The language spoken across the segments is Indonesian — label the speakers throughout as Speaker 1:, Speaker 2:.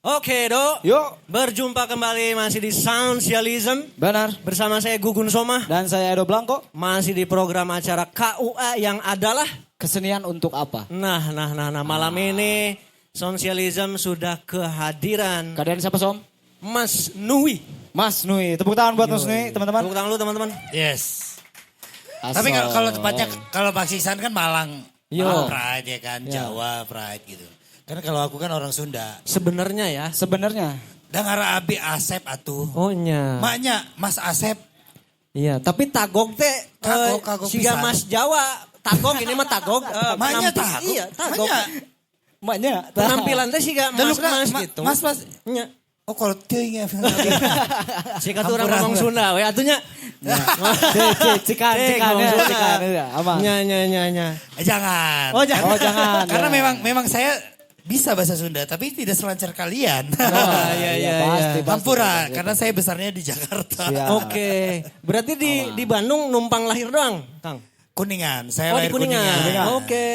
Speaker 1: Oke, Dok.
Speaker 2: Yuk.
Speaker 1: Berjumpa kembali masih di Soundsialism.
Speaker 2: Benar.
Speaker 1: Bersama saya Gugun Soma.
Speaker 2: Dan saya Edo Blanco.
Speaker 1: Masih di program acara KUA yang adalah
Speaker 2: Kesenian untuk apa?
Speaker 1: Nah, malam ini Soundsialism sudah kehadiran
Speaker 2: Kalian siapa, Som?
Speaker 1: Mas Nui.
Speaker 2: Mas Nui. Tepuk tangan buat Mas Nui, teman-teman.
Speaker 1: Tepuk tangan lu, teman-teman.
Speaker 3: Yes.
Speaker 2: Asal.
Speaker 3: Tapi kalau tepatnya kalau Pak Sisan kan Malang,
Speaker 2: Yo.
Speaker 3: Malang Pride ya kan,
Speaker 2: Ya.
Speaker 3: Jawa Pride gitu. Karena kalau aku kan orang Sunda.
Speaker 1: Sebenarnya ya.
Speaker 2: Sebenarnya.
Speaker 3: Dan arah Abi Asep atuh.
Speaker 1: Oh nya.
Speaker 3: Maknya Mas Asep.
Speaker 1: Iya, tapi tagog teh
Speaker 3: Tagog
Speaker 1: siga
Speaker 3: pisan.
Speaker 1: Mas Jawa. Tagog ini mah tagog.
Speaker 3: Maknya tagog.
Speaker 1: Iya, tagog.
Speaker 3: Maknya.
Speaker 2: Maknya.
Speaker 1: Penampilan teh siga mas gitu.
Speaker 3: Mas.
Speaker 1: Nya.
Speaker 3: Oh kalau teuing ya.
Speaker 1: Siga tuh orang ngomong Sunda we atunya.
Speaker 2: Cikan. Aman.
Speaker 1: Nya.
Speaker 3: Jangan.
Speaker 1: Oh, jangan.
Speaker 2: Oh jangan.
Speaker 3: Karena
Speaker 2: jangan.
Speaker 3: memang saya bisa bahasa Sunda tapi tidak selancar kalian.
Speaker 1: Iya.
Speaker 2: Pasti.
Speaker 3: Hampura, karena saya besarnya di Jakarta.
Speaker 2: Siap.
Speaker 1: Oke. Berarti di Bandung numpang lahir doang, Kang?
Speaker 3: Kuningan, saya
Speaker 1: Oh, di
Speaker 3: lahir
Speaker 1: Kuningan.
Speaker 3: Kuningan.
Speaker 1: Oke.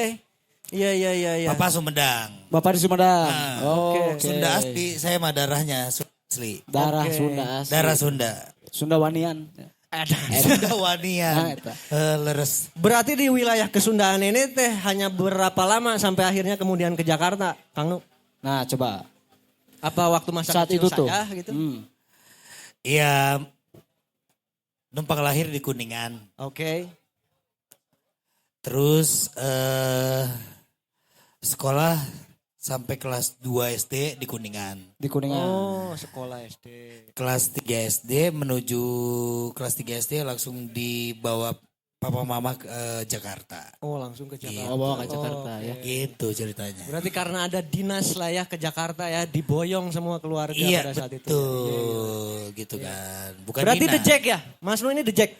Speaker 1: Iya.
Speaker 3: Bapak Sumedang.
Speaker 2: Bapak di Sumedang.
Speaker 3: Nah,
Speaker 2: Oke.
Speaker 3: Sunda asli, saya mah darahnya asli.
Speaker 2: Darah
Speaker 1: Oke.
Speaker 2: Sunda asli.
Speaker 3: Darah Sunda.
Speaker 2: Sunda Wanian.
Speaker 3: Sunda wanian.
Speaker 2: Nah, eta.
Speaker 3: Leres.
Speaker 1: Berarti di wilayah Kesundaan ini teh hanya berapa lama sampai akhirnya kemudian ke Jakarta, Kang Nu?
Speaker 2: Nah coba.
Speaker 1: Apa waktu masa
Speaker 2: Saat
Speaker 1: kecil
Speaker 2: itu tuh.
Speaker 1: saja gitu?
Speaker 3: Iya, numpang lahir di Kuningan.
Speaker 1: Oke.
Speaker 3: Terus sekolah sampai kelas 2 SD di Kuningan.
Speaker 2: Di Kuningan.
Speaker 1: Oh, sekolah SD.
Speaker 3: Kelas 3 SD menuju kelas 3 SD langsung dibawa papa mama ke Jakarta.
Speaker 1: Oh, langsung ke Jakarta.
Speaker 2: Oh bawa ke Jakarta ya.
Speaker 3: Gitu ceritanya.
Speaker 1: Berarti karena ada dinas lah ya ke Jakarta ya, diboyong semua keluarga
Speaker 3: Iya
Speaker 1: pada saat itu.
Speaker 3: betul, gitu kan. Bukan
Speaker 1: Berarti
Speaker 3: Dina.
Speaker 1: The Jack ya? Mas Nu ini The Jack?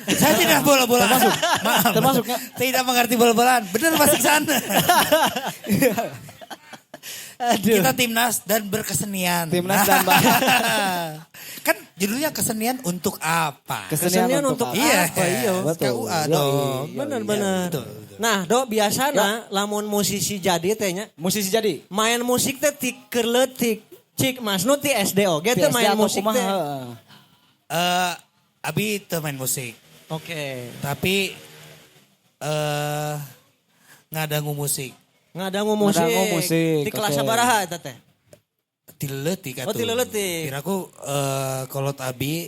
Speaker 3: Saya tidak bola-bola. Maaf.
Speaker 2: Termasuknya.
Speaker 3: Tidak mengerti bola-bolaan. Benar Mas Iksan.
Speaker 1: Aduh.
Speaker 3: Kita timnas dan berkesenian.
Speaker 2: Timnas dan
Speaker 3: Kan judulnya kesenian untuk apa?
Speaker 1: Kesenian untuk
Speaker 3: Iya.
Speaker 1: apa? Iya.
Speaker 2: Betul.
Speaker 3: KUA
Speaker 2: Yoi,
Speaker 3: dong.
Speaker 2: yoi.
Speaker 1: Bener.
Speaker 3: Betul.
Speaker 1: Nah, Dok, biasana lamun musisi jadi tehnya
Speaker 2: Musisi jadi.
Speaker 1: main musik teh ti kerleutik. Cik Mas Nu ti SD oge teh
Speaker 2: PSD
Speaker 1: main
Speaker 2: atau
Speaker 1: musik
Speaker 2: kumaha,
Speaker 1: teh.
Speaker 2: heeh.
Speaker 3: Abi teu main musik.
Speaker 1: Oke.
Speaker 3: Tapi ngadangu musik.
Speaker 1: Ngadangu musik.
Speaker 2: Ngadangu musik,
Speaker 1: Di kelas
Speaker 2: oke.
Speaker 1: sabaraha eta teh?
Speaker 3: Tileutik atuh.
Speaker 1: Oh, tileutik.
Speaker 3: Kiraku kolot Abi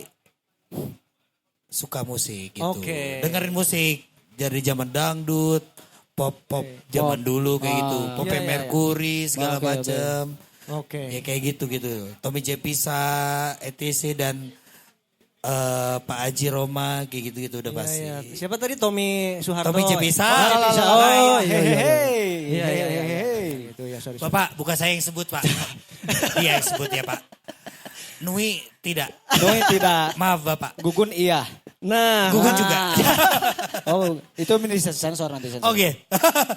Speaker 3: suka musik gitu.
Speaker 1: Oke.
Speaker 3: Dengerin musik dari zaman dangdut, pop zaman dulu kayak gitu. Pop
Speaker 1: Iya, iya.
Speaker 3: Mercury segala
Speaker 2: Oke, oke.
Speaker 3: macem.
Speaker 1: Oke.
Speaker 3: Ya kayak gitu. Tommy J. Pisa, ETC dan Pak Haji Roma kayak gitu udah pasti.
Speaker 1: Iya. Siapa tadi Tommy Soeharto?
Speaker 3: Tommy Cepisa.
Speaker 1: Oh,
Speaker 2: iya.
Speaker 1: iya.
Speaker 2: Itu ya sorry.
Speaker 3: Bapak, bukan saya yang sebut Pak. Dia yang sebut ya Pak. Nui tidak.
Speaker 2: Nui tidak.
Speaker 3: Maaf Bapak.
Speaker 2: Gugun iya.
Speaker 1: Nah,
Speaker 3: Gugun juga.
Speaker 2: Oh itu bisa sensor nanti sensor.
Speaker 3: Oke.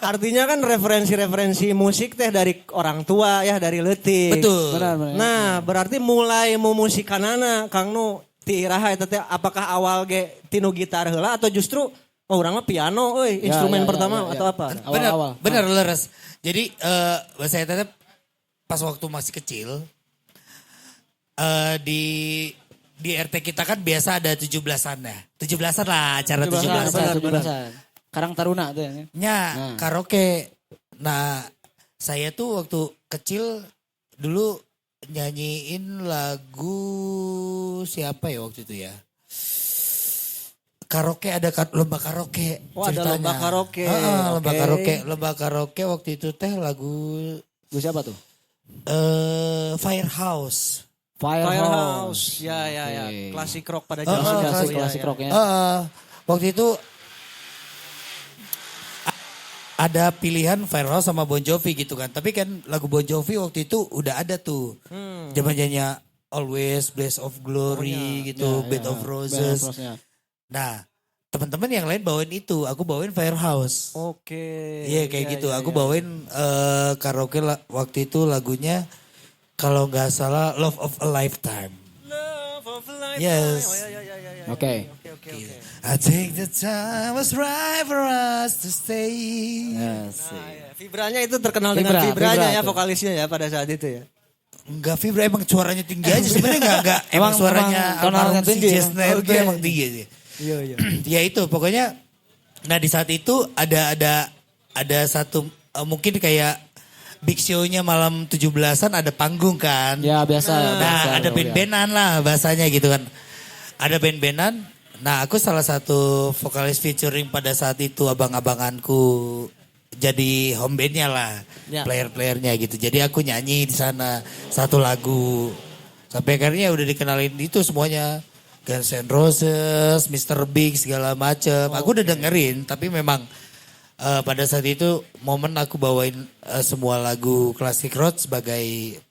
Speaker 1: artinya kan referensi-referensi musik teh dari orang tua ya, dari leutik.
Speaker 3: Betul.
Speaker 2: Benar.
Speaker 1: Nah, berarti mulai memusikanana Kang Nu ti iraha eta teh apakah awal ge tinu gitar heula atau justru oh urang mah piano euy, instrumen pertama atau apa?
Speaker 2: Awal-awal.
Speaker 3: Benar leres. Jadi saya tetap pas waktu masih kecil di RT kita kan biasa ada 17-an ya. 17-an lah acara 17-an.
Speaker 1: benar.
Speaker 2: Karang Taruna tuh ya.
Speaker 3: Nya karaoke. Nah saya tuh waktu kecil dulu nyanyiin lagu siapa ya waktu itu ya. Karaoke ada lomba karaoke.
Speaker 1: Oh, ada
Speaker 3: ceritanya.
Speaker 1: lomba karaoke.
Speaker 3: Lomba
Speaker 1: Oke.
Speaker 3: karaoke. Lomba karaoke waktu itu teh lagu
Speaker 2: Gue siapa tuh?
Speaker 3: Firehouse.
Speaker 1: Firehouse. Ya.
Speaker 2: Oke.
Speaker 1: Klasik rock pada zaman itu.
Speaker 2: Klasik rocknya.
Speaker 3: Waktu itu ada pilihan Firehouse sama Bon Jovi gitu kan. Tapi kan lagu Bon Jovi waktu itu udah ada tuh. Zaman-zamannya Always, Blaze of Glory gitu, Bed of Roses. Nah, teman-teman yang lain bawain itu, aku bawain Firehouse.
Speaker 1: Oke.
Speaker 3: Iya kayak gitu. Aku bawain karaoke waktu itu lagunya kalau nggak salah Love of a Lifetime.
Speaker 1: Love of a lifetime.
Speaker 3: Yes.
Speaker 1: Oh, ya.
Speaker 2: Oke.
Speaker 1: Oke.
Speaker 3: I think the time was right for us to stay.
Speaker 2: Yes.
Speaker 1: Nah, ya. Vibranya itu terkenal dengan
Speaker 2: Vibra
Speaker 1: vibranya ya
Speaker 2: tuh.
Speaker 1: vokalisnya ya pada saat itu ya.
Speaker 3: Enggak vibra, emang suaranya tinggi aja sebenarnya enggak emang suaranya
Speaker 2: emang tonalnya
Speaker 3: almarhum si
Speaker 2: tinggi ya?
Speaker 3: Jesner itu
Speaker 1: Oke.
Speaker 3: emang tinggi aja.
Speaker 1: Iya iya.
Speaker 3: Ya itu pokoknya, nah di saat itu ada satu mungkin kayak big show-nya malam 17-an ada panggung kan.
Speaker 2: Ya biasa.
Speaker 3: Nah
Speaker 2: biasa,
Speaker 3: ada
Speaker 2: ya.
Speaker 3: band-bandan lah bahasanya gitu kan. Ada band-bandan. Nah aku salah satu vokalis featuring pada saat itu abang-abanganku jadi home bandnya lah.
Speaker 1: Ya.
Speaker 3: Player-playernya gitu. Jadi aku nyanyi di sana satu lagu. Sampai akhirnya udah dikenalin itu semuanya. Guns N' Roses, Mr. Big segala macem. Aku udah dengerin tapi memang pada saat itu momen aku bawain semua lagu klasik rock sebagai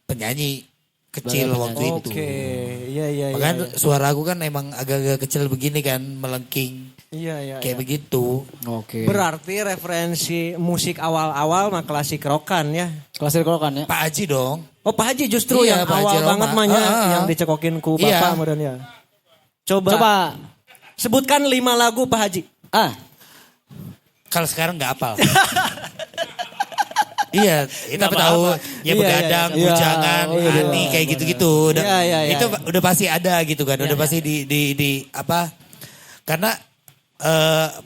Speaker 3: penyanyi kecil
Speaker 2: Sebagai
Speaker 3: waktu
Speaker 2: penyanyi.
Speaker 3: itu.
Speaker 1: Oke. Iya iya iya.
Speaker 3: Makanya suara aku kan emang agak-agak kecil begini kan, melengking
Speaker 1: Iya iya.
Speaker 3: kayak begitu.
Speaker 2: Oke.
Speaker 1: Berarti referensi musik awal-awal mah klasik rockan ya.
Speaker 2: Klasik rokan ya.
Speaker 3: Pak Haji dong.
Speaker 1: Oh Pak Haji justru
Speaker 3: Iya,
Speaker 1: yang
Speaker 3: Pak Haji
Speaker 1: awal
Speaker 3: Roma.
Speaker 1: banget mahnya yang
Speaker 3: Ah.
Speaker 1: dicekokin ku
Speaker 3: Iya.
Speaker 1: Bapak kemudian ya. Coba,
Speaker 2: Coba.
Speaker 1: sebutkan 5 lagu Pak Haji.
Speaker 2: Ah.
Speaker 3: Kalau sekarang nggak hafal. Iya, kita
Speaker 1: Nggak
Speaker 3: tahu
Speaker 1: apa-apa.
Speaker 3: ya
Speaker 1: Iya,
Speaker 3: begadang,
Speaker 2: iya, iya.
Speaker 3: bujangan,
Speaker 2: Oh, iya,
Speaker 3: ani
Speaker 2: iya.
Speaker 3: kayak gitu-gitu. Udah,
Speaker 1: Iya, iya, iya.
Speaker 3: itu udah pasti ada gitu kan. Udah
Speaker 1: Iya,
Speaker 3: pasti di apa? Karena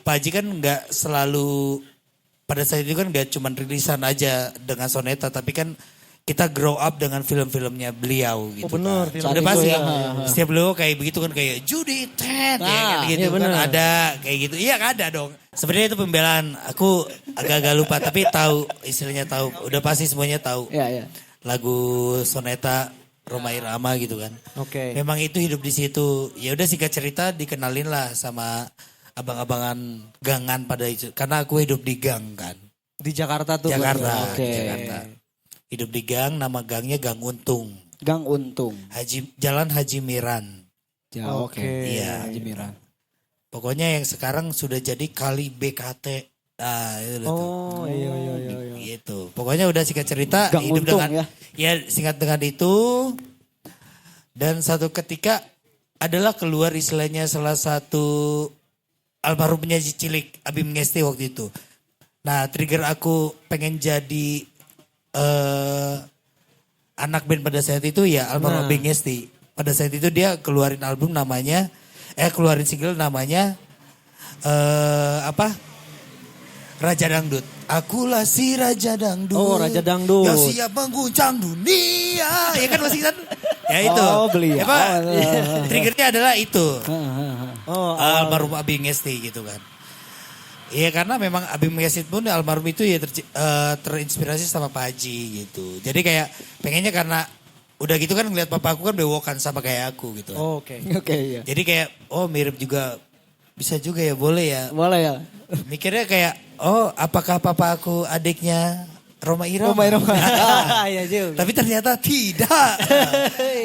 Speaker 3: Pak Haji kan nggak selalu pada saat itu kan nggak cuma rilisan aja dengan soneta, tapi kan kita grow up dengan film-filmnya beliau gitu.
Speaker 1: Oh, bener,
Speaker 3: kan.
Speaker 1: film
Speaker 3: Udah
Speaker 2: itu
Speaker 3: pasti.
Speaker 2: ya.
Speaker 3: Setiap beliau kayak begitu kan kayak Judy Ted
Speaker 2: Nah,
Speaker 3: ya gitu
Speaker 1: iya,
Speaker 3: kan
Speaker 1: bener.
Speaker 3: ada kayak gitu. Iya ada dong. Sebenarnya itu pembelaan. Aku agak-agak lupa tapi tahu istilahnya tahu. Udah pasti semuanya tahu.
Speaker 2: Iya iya.
Speaker 3: Lagu soneta Roma Irama gitu kan.
Speaker 1: Oke.
Speaker 3: Memang itu hidup di situ. Ya udah singkat cerita dikenalin lah sama abang-abangan gangan pada itu. Karena aku hidup di gang kan.
Speaker 1: Di Jakarta tuh.
Speaker 3: Jakarta,
Speaker 2: Oke.
Speaker 3: Jakarta. Hidup di gang, nama gangnya Gang Untung.
Speaker 2: Gang Untung.
Speaker 3: Jalan Haji Miran.
Speaker 2: Ya oke.
Speaker 1: Oke.
Speaker 3: Iya.
Speaker 2: Haji Miran.
Speaker 3: Pokoknya yang sekarang sudah jadi kali BKT. Nah, itu loh tuh.
Speaker 1: Oh iya iya iya. iya.
Speaker 3: Gitu. Pokoknya udah singkat cerita
Speaker 2: Gang
Speaker 3: hidup
Speaker 2: Untung
Speaker 3: dengan singkat dengan itu. Dan satu ketika adalah keluar istilahnya salah satu almarhum penyanyi cilik Abim Ngesti waktu itu. Nah, trigger aku pengen jadi anak band pada saat itu ya almarhum Abim Ngesti. Pada saat itu dia keluarin album namanya keluarin single namanya apa? Raja Dangdut. Akulah si Raja Dangdut.
Speaker 1: Oh, Raja Dangdut.
Speaker 3: Yang siap mengguncang dunia. Ya kan masih kan? Ya itu.
Speaker 2: Oh, beliau.
Speaker 3: Apa? Triggernya adalah itu.
Speaker 1: Oh,
Speaker 3: Almarhum Abi Ngesti gitu kan. Iya karena memang Abi Ngesti pun almarhum itu ya terinspirasi sama Pak Haji gitu. Jadi kayak pengennya karena udah gitu kan ngeliat papa aku kan bewokan sama kayak aku gitu.
Speaker 1: oh, oke.
Speaker 2: Oke iya.
Speaker 3: Jadi kayak mirip juga bisa juga ya boleh ya.
Speaker 2: Boleh ya.
Speaker 3: Mikirnya kayak apakah papa aku adiknya Roma Irama?
Speaker 2: Roma Irama.
Speaker 1: Iya juga.
Speaker 3: Tapi ternyata tidak.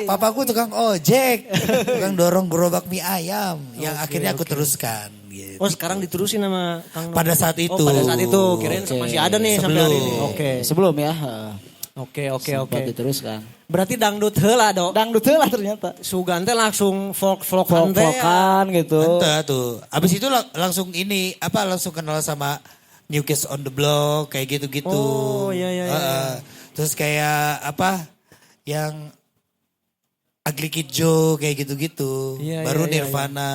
Speaker 3: Papaku tukang ojek, tukang dorong gerobak mie ayam yang akhirnya aku teruskan. Gitu.
Speaker 1: Oh sekarang diterusin sama Kang Nom.
Speaker 3: Pada saat itu.
Speaker 1: Oh pada saat itu. Kirain
Speaker 2: Oke.
Speaker 1: masih ada nih sampai hari ini. Oke.
Speaker 2: Sebelum ya.
Speaker 1: Oke oke oke.
Speaker 2: Sempat diteruskan.
Speaker 1: Berarti dangdut heula dong.
Speaker 2: Dangdut lah ternyata.
Speaker 1: Sugan teh langsung folk-folkan teh.
Speaker 2: Folk-folkan gitu.
Speaker 3: Entah tuh. Abis itu langsung ini langsung kenal sama New Kids on the Block kayak gitu-gitu.
Speaker 1: Oh, iya, iya, iya.
Speaker 3: Terus kayak yang Ugly Kid Joe kayak gitu-gitu.
Speaker 1: Iya,
Speaker 3: Baru
Speaker 1: iya, iya,
Speaker 3: Nirvana.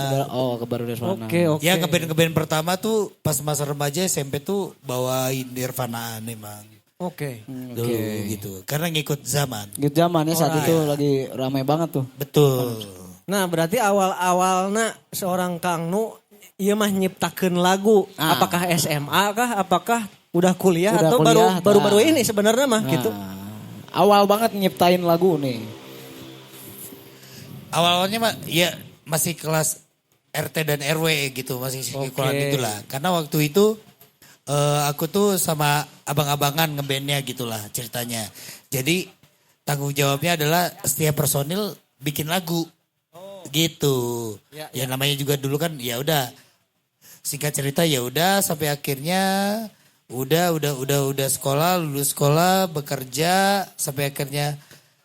Speaker 2: Ke baru Nirvana.
Speaker 1: Oke oke.
Speaker 3: Ya ngeband pertama tuh pas masa remaja SMP tuh bawain Nirvanaan emang.
Speaker 1: Oke.
Speaker 3: Dulu gitu. Karena ngikut zaman.
Speaker 2: Gitu zaman ya saat itu lagi ramai banget tuh.
Speaker 3: Betul.
Speaker 1: Nah berarti awal-awalnya seorang Kang Nu ieu mah nyiptakeun lagu.
Speaker 2: Ah.
Speaker 1: Apakah SMA kah? Apakah udah kuliah
Speaker 2: Udah
Speaker 1: atau
Speaker 2: kuliah,
Speaker 1: baru-baru
Speaker 2: nah.
Speaker 1: ini sebenarnya mah gitu.
Speaker 2: Awal banget nyiptain lagu nih.
Speaker 3: Awal-awalnya ya masih kelas RT dan RW gitu. Masih sekolah itulah. Karena waktu itu aku tuh sama abang-abangan ngebandnya gitulah ceritanya. Jadi tanggung jawabnya adalah setiap personil bikin lagu. Gitu. Ya namanya juga dulu kan ya udah singkat cerita ya udah sampai akhirnya udah sekolah, lulus sekolah, bekerja sampai akhirnya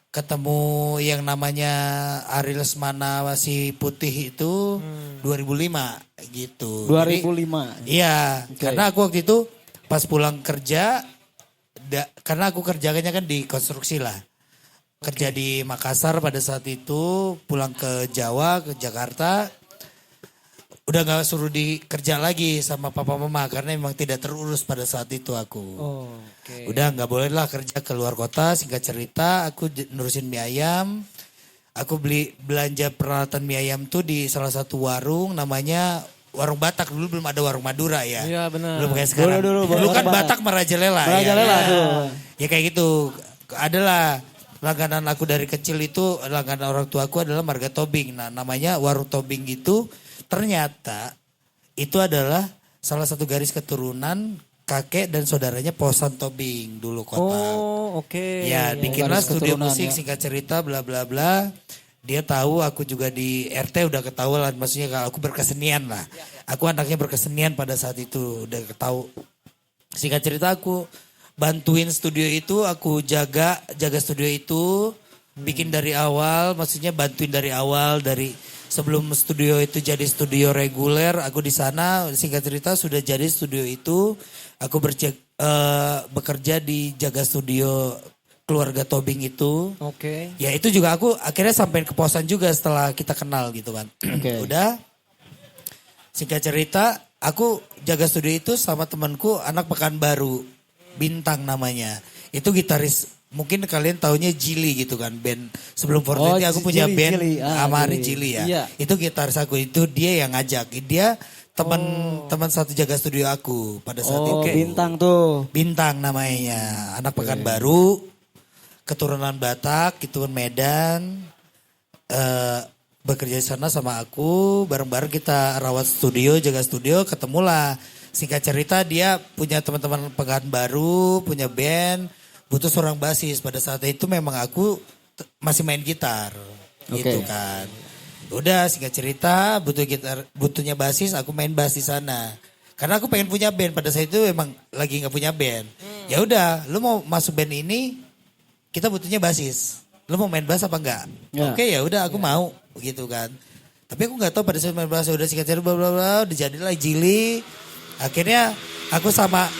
Speaker 3: ketemu yang namanya Ari Lesmana masih putih itu 2005 gitu.
Speaker 2: 2005.
Speaker 3: Jadi, iya, karena aku waktu itu pas pulang kerja karena aku kerjanya kan di konstruksi lah. Kerja di Makassar pada saat itu, pulang ke Jawa, ke Jakarta. Udah gak suruh dikerja lagi sama papa mama karena memang tidak terurus pada saat itu aku.
Speaker 1: Oh, oke.
Speaker 3: Udah gak boleh lah kerja ke luar kota, singkat cerita aku nurusin mie ayam. Aku belanja peralatan mie ayam tuh di salah satu warung namanya Warung Batak. Dulu belum ada Warung Madura ya.
Speaker 1: Iya benar.
Speaker 3: Belum kayak sekarang. Dulu kan Batak Merajalela.
Speaker 2: Merajalela tuh.
Speaker 3: Ya kayak gitu. Adalah langganan aku dari kecil itu, langganan orang tua aku adalah Marga Tobing. Nah namanya Warung Tobing gitu. Ternyata itu adalah salah satu garis keturunan kakek dan saudaranya Posan Tobing dulu kota.
Speaker 1: Oh, oke.
Speaker 3: Ya, bikinlah
Speaker 2: garis
Speaker 3: studio
Speaker 2: keturunan,
Speaker 3: musik
Speaker 2: ya.
Speaker 3: singkat cerita bla bla bla. Dia tahu aku juga di RT udah ketahuan, maksudnya kalau aku berkesenian lah. Aku anaknya berkesenian pada saat itu udah ketahu. Singkat cerita aku bantuin studio itu, aku jaga studio itu, bikin dari awal, maksudnya bantuin dari awal dari sebelum studio itu jadi studio reguler, aku di sana singkat cerita sudah jadi studio itu, aku bekerja di jaga studio keluarga Tobing itu.
Speaker 1: Oke.
Speaker 3: Ya itu juga aku akhirnya sampai ke Posan juga setelah kita kenal gitu kan.
Speaker 2: Oke.
Speaker 3: Udah singkat cerita aku jaga studio itu sama temanku anak Pekanbaru, Bintang namanya. Itu gitaris. Mungkin kalian taunya Jili gitu kan, band sebelum Fortnite aku punya
Speaker 2: Jili,
Speaker 3: band
Speaker 2: Jili.
Speaker 3: sama Ari
Speaker 2: Jili.
Speaker 3: Jili ya.
Speaker 2: Iya.
Speaker 3: Itu gitaris aku, itu dia yang ngajak. Dia teman satu jaga studio aku pada saat
Speaker 2: Oh,
Speaker 3: itu.
Speaker 2: Bintang tuh.
Speaker 3: Bintang namanya, anak Pekanbaru, keturunan Batak, gitu Medan. Bekerja di sana sama aku, bareng-bareng kita rawat studio, jaga studio, ketemulah. Singkat cerita dia punya teman-teman Pekanbaru, punya band, butuh seorang basis. Pada saat itu memang aku masih main gitar, gitu kan. Udah singkat cerita butuhnya basis, aku main bass di sana. Karena aku pengen punya band, pada saat itu emang lagi nggak punya band. Ya udah, lu mau masuk band ini, kita butuhnya basis. Lu mau main bass apa enggak?
Speaker 2: Ya.
Speaker 3: Oke ya udah aku mau, gitu kan. Tapi aku nggak tahu pada saat main bass udah singkat cerita bla bla bla, udah jadilah Jili. Akhirnya aku sama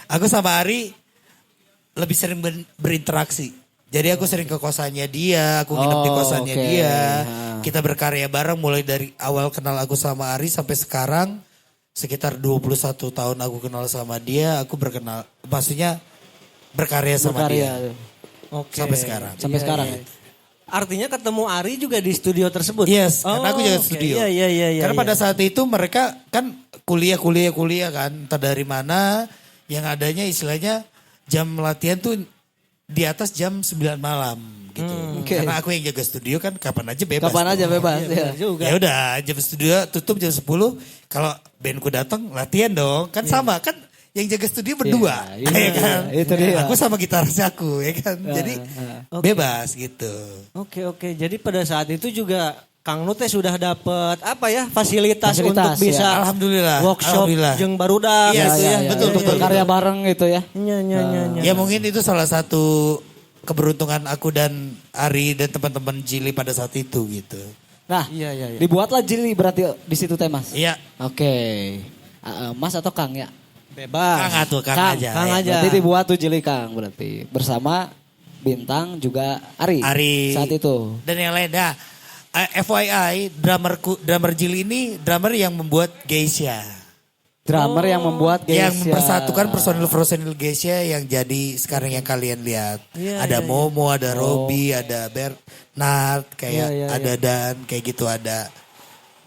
Speaker 3: aku sama Ari lebih sering berinteraksi. Jadi aku sering ke kosannya dia, aku nginep di kosannya
Speaker 2: oke.
Speaker 3: dia. Kita berkarya bareng mulai dari awal kenal aku sama Ari sampai sekarang. Sekitar 21 tahun aku kenal sama dia, aku maksudnya berkarya sama dia.
Speaker 1: Oke.
Speaker 3: Sampai sekarang.
Speaker 2: Sampai sekarang.
Speaker 1: Artinya ketemu Ari juga di studio tersebut?
Speaker 3: Yes, karena aku jaga
Speaker 1: oke.
Speaker 3: studio.
Speaker 1: Iya.
Speaker 3: Karena pada saat itu mereka kan kuliah kan, entah dari mana, yang adanya istilahnya jam latihan tuh di atas jam 9 malam gitu.
Speaker 2: Oke.
Speaker 3: Karena aku yang jaga studio kan kapan aja bebas.
Speaker 2: Kapan aja
Speaker 3: tuh.
Speaker 2: bebas.
Speaker 1: Iya,
Speaker 2: Ya.
Speaker 1: benar juga.
Speaker 3: Ya udah jam studio tutup jam 10. Kalau bandku datang latihan dong. Kan sama kan yang jaga studio berdua.
Speaker 2: Iya,
Speaker 3: ya kan?
Speaker 2: itu dia.
Speaker 3: Aku sama gitaris aku ya kan. Jadi bebas gitu.
Speaker 1: Oke. Jadi pada saat itu juga Kang Nu teh sudah dapat apa ya fasilitas
Speaker 2: Fasilitas,
Speaker 1: untuk bisa
Speaker 2: ya.
Speaker 3: Alhamdulillah.
Speaker 1: workshop
Speaker 3: Alhamdulillah.
Speaker 1: jeung barudak
Speaker 3: Yes,
Speaker 1: gitu ya.
Speaker 3: betul,
Speaker 2: Untuk berkarya bareng gitu ya.
Speaker 1: Nya.
Speaker 3: Ya mungkin itu salah satu keberuntungan aku dan Ari dan teman-teman Jili pada saat itu gitu.
Speaker 2: Nah,
Speaker 1: Iya.
Speaker 2: dibuatlah Jili berarti di situ teh Mas.
Speaker 3: Iya.
Speaker 2: Oke. Mas atau Kang ya?
Speaker 1: Bebas.
Speaker 3: Kang aja.
Speaker 1: Kang
Speaker 3: ya.
Speaker 1: aja.
Speaker 2: Berarti dibuat tuh Jili Kang berarti. Bersama Bintang juga Ari. Saat itu.
Speaker 3: Dan yang lain. Nah, FYI drummer Jili ini drummer yang membuat Geisha.
Speaker 2: Drummer yang membuat
Speaker 3: Yang
Speaker 2: Geisha.
Speaker 3: mempersatukan personil Geisha yang jadi sekarang yang kalian lihat.
Speaker 1: Iya,
Speaker 3: Ada
Speaker 1: iya,
Speaker 3: Momo, ada Robby, ada Bernard, kayak
Speaker 1: Iya,
Speaker 3: ada Dan, kayak gitu ada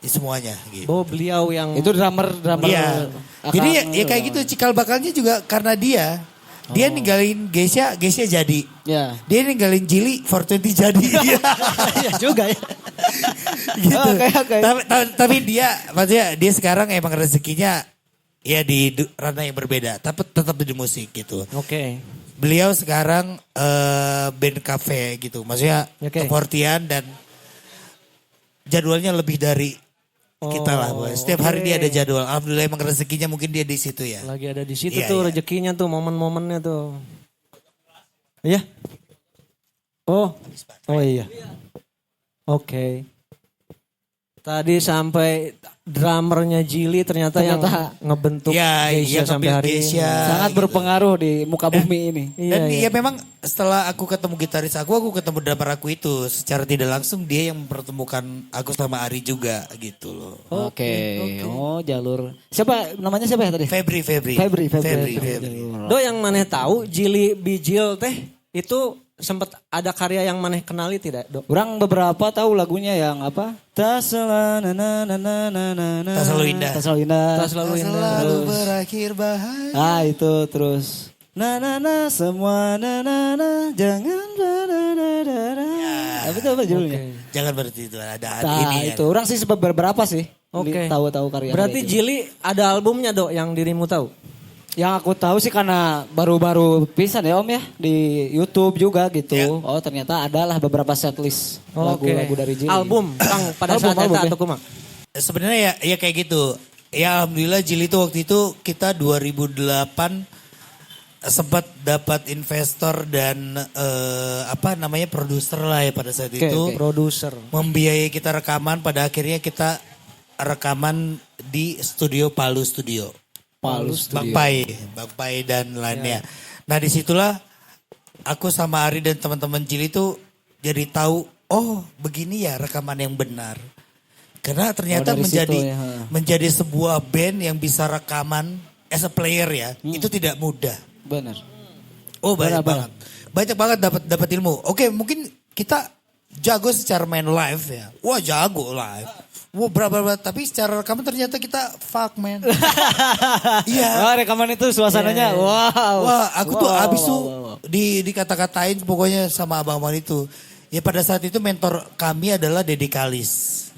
Speaker 3: semuanya gitu.
Speaker 1: Oh beliau yang
Speaker 2: Itu drummer.
Speaker 3: Iya. Jadi ya kayak gitu cikal bakalnya juga karena dia. Dia ninggalin Geisha jadi.
Speaker 2: Ya.
Speaker 3: Dia ninggalin Jili, 420 jadi.
Speaker 1: Iya juga ya.
Speaker 3: gitu.
Speaker 2: Oke.
Speaker 3: Tapi dia maksudnya dia sekarang emang rezekinya ya di ranah yang berbeda, tapi tetap di musik gitu.
Speaker 1: Oke.
Speaker 3: Beliau sekarang band cafe gitu. Maksudnya
Speaker 1: Oke.
Speaker 3: keportian dan jadwalnya lebih dari kita lah. Boy. Setiap hari
Speaker 1: oke.
Speaker 3: dia ada jadwal. Alhamdulillah emang rezekinya mungkin dia di situ ya.
Speaker 1: Lagi ada di situ
Speaker 3: Iya,
Speaker 1: tuh
Speaker 3: iya.
Speaker 1: rezekinya tuh momen-momennya tuh. Iya. Oh iya. Oke. Tadi sampai drummernya Jili ternyata yang ngebentuk Geisha sampai hari ini.
Speaker 2: Sangat berpengaruh di muka bumi ini.
Speaker 3: Dan ya memang setelah aku ketemu gitaris aku ketemu drummer aku itu. Secara tidak langsung dia yang mempertemukan aku sama Ari juga gitu loh.
Speaker 2: Oke. Oh jalur. Namanya siapa ya tadi?
Speaker 3: Febri.
Speaker 1: Do yang maneh tahu Jili Bijil teh itu sempat ada karya yang maneh kenali tidak, Dok?
Speaker 2: Orang beberapa tahu lagunya yang apa? Tak selalu indah.
Speaker 1: Tak selalu
Speaker 3: Selalu berakhir bahagia.
Speaker 2: Ah itu terus. Semua jangan Apa itu apa judulnya?
Speaker 3: Jangan berarti itu ada
Speaker 2: Nah, itu orang sih beberapa sih.
Speaker 1: Oke.
Speaker 2: Tahu karya.
Speaker 1: Berarti Jili ada albumnya, Dok, yang dirimu tahu?
Speaker 2: Yang aku tahu sih karena baru-baru pisan ya Om ya di YouTube juga gitu.
Speaker 3: Ya.
Speaker 2: Oh ternyata adalah beberapa setlist lagu-lagu dari Jili.
Speaker 1: Album, Kang, pada saat itu atau kumaha?
Speaker 3: Sebenarnya ya kayak gitu. Ya alhamdulillah Jili itu waktu itu kita 2008 sempat dapat investor dan produser lah ya pada saat itu.
Speaker 1: Produser.
Speaker 3: Membiayai kita rekaman, pada akhirnya kita rekaman di studio Palu Studio. Bang Pai dan lainnya. Nah disitulah aku sama Ari dan teman-teman Jili itu jadi tahu, oh begini ya rekaman yang benar. Karena ternyata menjadi sebuah band yang bisa rekaman as a player ya, itu tidak mudah.
Speaker 2: Benar.
Speaker 3: Oh banyak banget. Banyak banget dapat ilmu. Oke, mungkin kita jago secara main live ya. Wah jago live. Wah berapa tapi secara rekaman ternyata kita fuck man. Iya.
Speaker 2: Wah rekaman itu suasananya wow.
Speaker 3: Wah aku tuh abis tuh dikata-katain pokoknya sama abang-abang itu. Ya pada saat itu mentor kami adalah Dedi Kalis.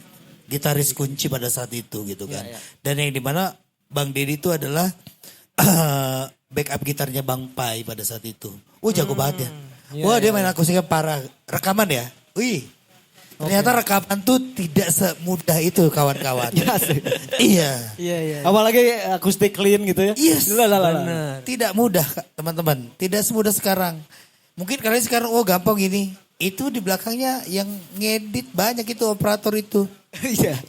Speaker 3: Gitaris kunci pada saat itu gitu kan. Dan yang dimana Bang Dedi itu adalah backup gitarnya Bang Pai pada saat itu. Jago banget ya. Wah dia main akustiknya parah. Rekaman ya. Wih. Ternyata rekaman tuh tidak semudah itu kawan-kawan. Iya.
Speaker 2: Apalagi akustik clean gitu ya.
Speaker 3: Yes. Tidak mudah teman-teman. Tidak semudah sekarang. Mungkin kalian sekarang gampang gini. Itu di belakangnya yang ngedit banyak itu operator itu.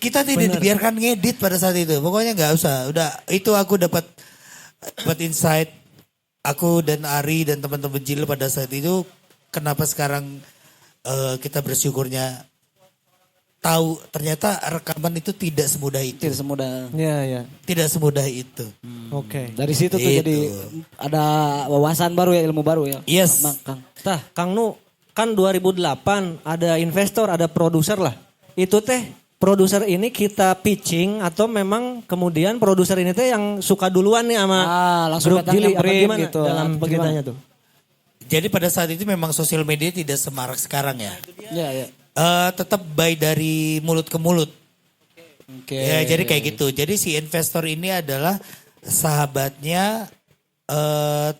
Speaker 3: Kita tidak dibiarkan ngedit pada saat itu. Pokoknya nggak usah. Udah itu aku dapat insight. Aku dan Ari dan teman-teman Jil pada saat itu. Kenapa sekarang kita bersyukurnya tahu ternyata rekaman itu tidak semudah itu.
Speaker 2: Tidak semudah.
Speaker 1: Iya.
Speaker 3: Tidak semudah itu.
Speaker 1: Oke.
Speaker 2: Dari situ tuh jadi ada wawasan baru ya, ilmu baru ya.
Speaker 3: Yes.
Speaker 1: Kang Nu kan 2008 ada investor, ada produser lah. Itu teh produser ini kita pitching atau memang kemudian produser ini teh yang suka duluan nih sama
Speaker 2: langsung
Speaker 1: grup Jili apa gimana
Speaker 2: gitu.
Speaker 1: dalam ceritanya tuh?
Speaker 3: Jadi pada saat itu memang sosial media tidak semarak sekarang ya.
Speaker 2: Iya.
Speaker 3: Tetap by dari mulut ke mulut.
Speaker 2: Oke.
Speaker 3: Ya jadi kayak gitu. Jadi si investor ini adalah sahabatnya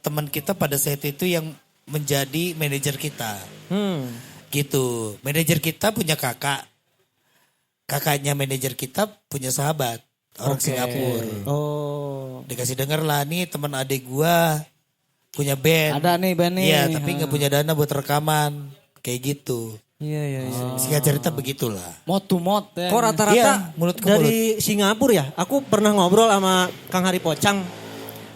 Speaker 3: teman kita pada saat itu yang menjadi manajer kita. Gitu. Manajer kita punya kakak. Kakaknya manajer kita punya sahabat. Orang Singapura. Dikasih denger lah nih teman adik gua punya band.
Speaker 2: Ada nih band nih.
Speaker 3: Iya tapi gak punya dana buat rekaman. Kayak gitu.
Speaker 1: Iya.
Speaker 3: Singkat cerita begitulah.
Speaker 2: Mot to mot ya.
Speaker 1: Kok rata-rata
Speaker 3: mulut ke
Speaker 1: dari Singapura ya? Aku pernah ngobrol sama Kang Hari Pocang.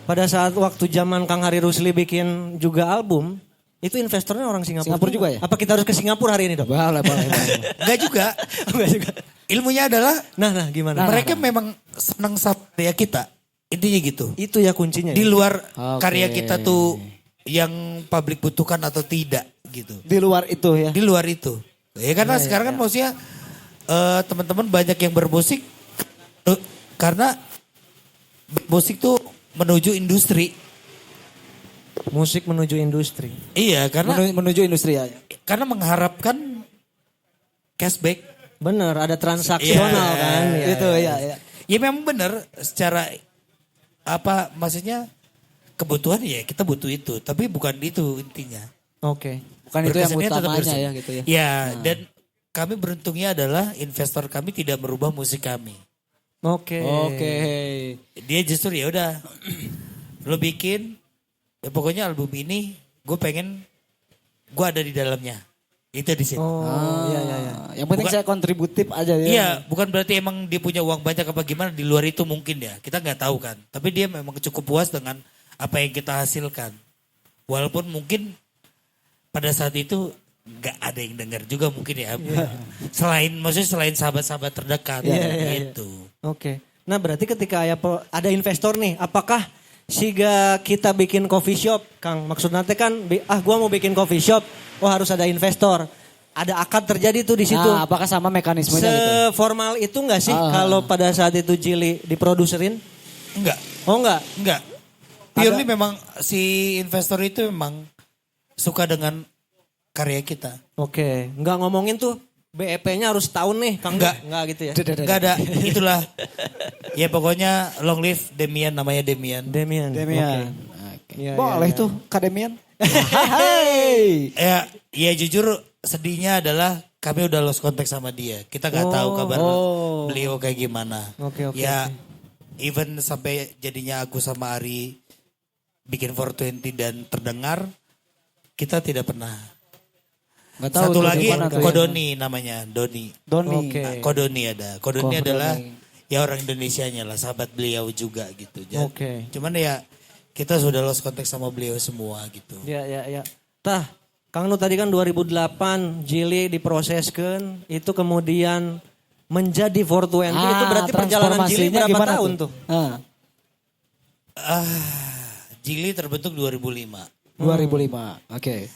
Speaker 1: Pada saat waktu zaman Kang Hari Rusli bikin juga album. Itu investornya orang Singapura
Speaker 2: juga ya?
Speaker 1: Apa kita harus ke Singapura hari ini dong?
Speaker 2: Boleh.
Speaker 3: Enggak juga. Ilmunya adalah.
Speaker 1: Nah gimana?
Speaker 3: Mereka memang senang sama karya kita. Intinya gitu.
Speaker 1: Itu ya kuncinya.
Speaker 3: Di luar karya kita tuh yang publik butuhkan atau tidak gitu.
Speaker 2: Di luar itu ya.
Speaker 3: Di luar itu. Ya karena sekarang kan maksudnya teman-teman banyak yang bermusik karena musik tuh menuju industri.
Speaker 1: Musik menuju industri.
Speaker 3: Iya karena
Speaker 2: menuju industri ya.
Speaker 3: Karena mengharapkan cashback.
Speaker 1: Bener ada transaksional kan.
Speaker 2: Itu ya.
Speaker 3: Ya memang benar secara maksudnya kebutuhan ya kita butuh itu. Tapi bukan itu intinya.
Speaker 1: Oke.
Speaker 2: Bukan itu yang utamanya ya gitu ya.
Speaker 3: Ya dan kami beruntungnya adalah investor kami tidak merubah musik kami.
Speaker 1: Oke.
Speaker 3: Dia justru ya udah lo bikin ya pokoknya album ini gue pengen gue ada di dalamnya. Itu di situ.
Speaker 1: Oh, iya iya iya.
Speaker 2: Yang penting saya kontributif aja ya.
Speaker 3: Iya, bukan berarti emang dia punya uang banyak apa gimana, di luar itu mungkin ya. Kita nggak tahu kan. Tapi dia memang cukup puas dengan apa yang kita hasilkan. Walaupun mungkin pada saat itu nggak ada yang dengar juga mungkin ya. Maksudnya selain sahabat-sahabat terdekat gitu.
Speaker 1: Oke. Nah berarti ketika ada investor nih, apakah siga kita bikin coffee shop, Kang? Maksudnya teh kan, gua mau bikin coffee shop, oh harus ada investor. Ada akad terjadi tuh di situ.
Speaker 2: Nah, apakah sama mekanismenya gitu?
Speaker 1: Seformal itu enggak sih kalau pada saat itu Jili diproduserin?
Speaker 3: Enggak.
Speaker 1: Oh enggak?
Speaker 3: Enggak. Purely memang si investor itu memang suka dengan karya kita.
Speaker 1: Oke. Enggak ngomongin tuh BEP-nya harus tahun nih, Kang?
Speaker 3: Enggak.
Speaker 1: Enggak gitu ya?
Speaker 3: Enggak ada. Itulah. Ya pokoknya long live Demian, namanya Demian.
Speaker 1: Demian.
Speaker 2: Demian.
Speaker 1: Oke. Ya,
Speaker 2: Boleh
Speaker 1: ya,
Speaker 2: tuh Kak Demian. Hai.
Speaker 3: Ya jujur sedihnya adalah kami udah lost contact sama dia. Kita nggak tahu kabar beliau kayak gimana.
Speaker 1: Oke.
Speaker 3: Ya even sampai jadinya aku sama Ari bikin 420 dan terdengar, kita tidak pernah.
Speaker 2: Nggak tahu
Speaker 3: Satu
Speaker 2: tuh
Speaker 3: lagi
Speaker 2: gimana tuh ya.
Speaker 3: Kodoni namanya, Doni.
Speaker 1: Oke.
Speaker 3: Nah, Kodoni ada. Kodoni
Speaker 2: Kodoni.
Speaker 3: adalah ya orang Indonesianya lah, sahabat beliau juga gitu.
Speaker 1: Oke.
Speaker 3: Cuman ya kita sudah lost contact sama beliau semua gitu.
Speaker 1: Ya. Tah, Kang Nu tadi kan 2008 Jili diproseskan, itu kemudian menjadi 420, itu berarti perjalanan Jili
Speaker 2: transformasinya
Speaker 1: berapa
Speaker 2: gimana
Speaker 1: tahun tuh?
Speaker 3: Jili terbentuk 2005.
Speaker 2: 2005. Oke.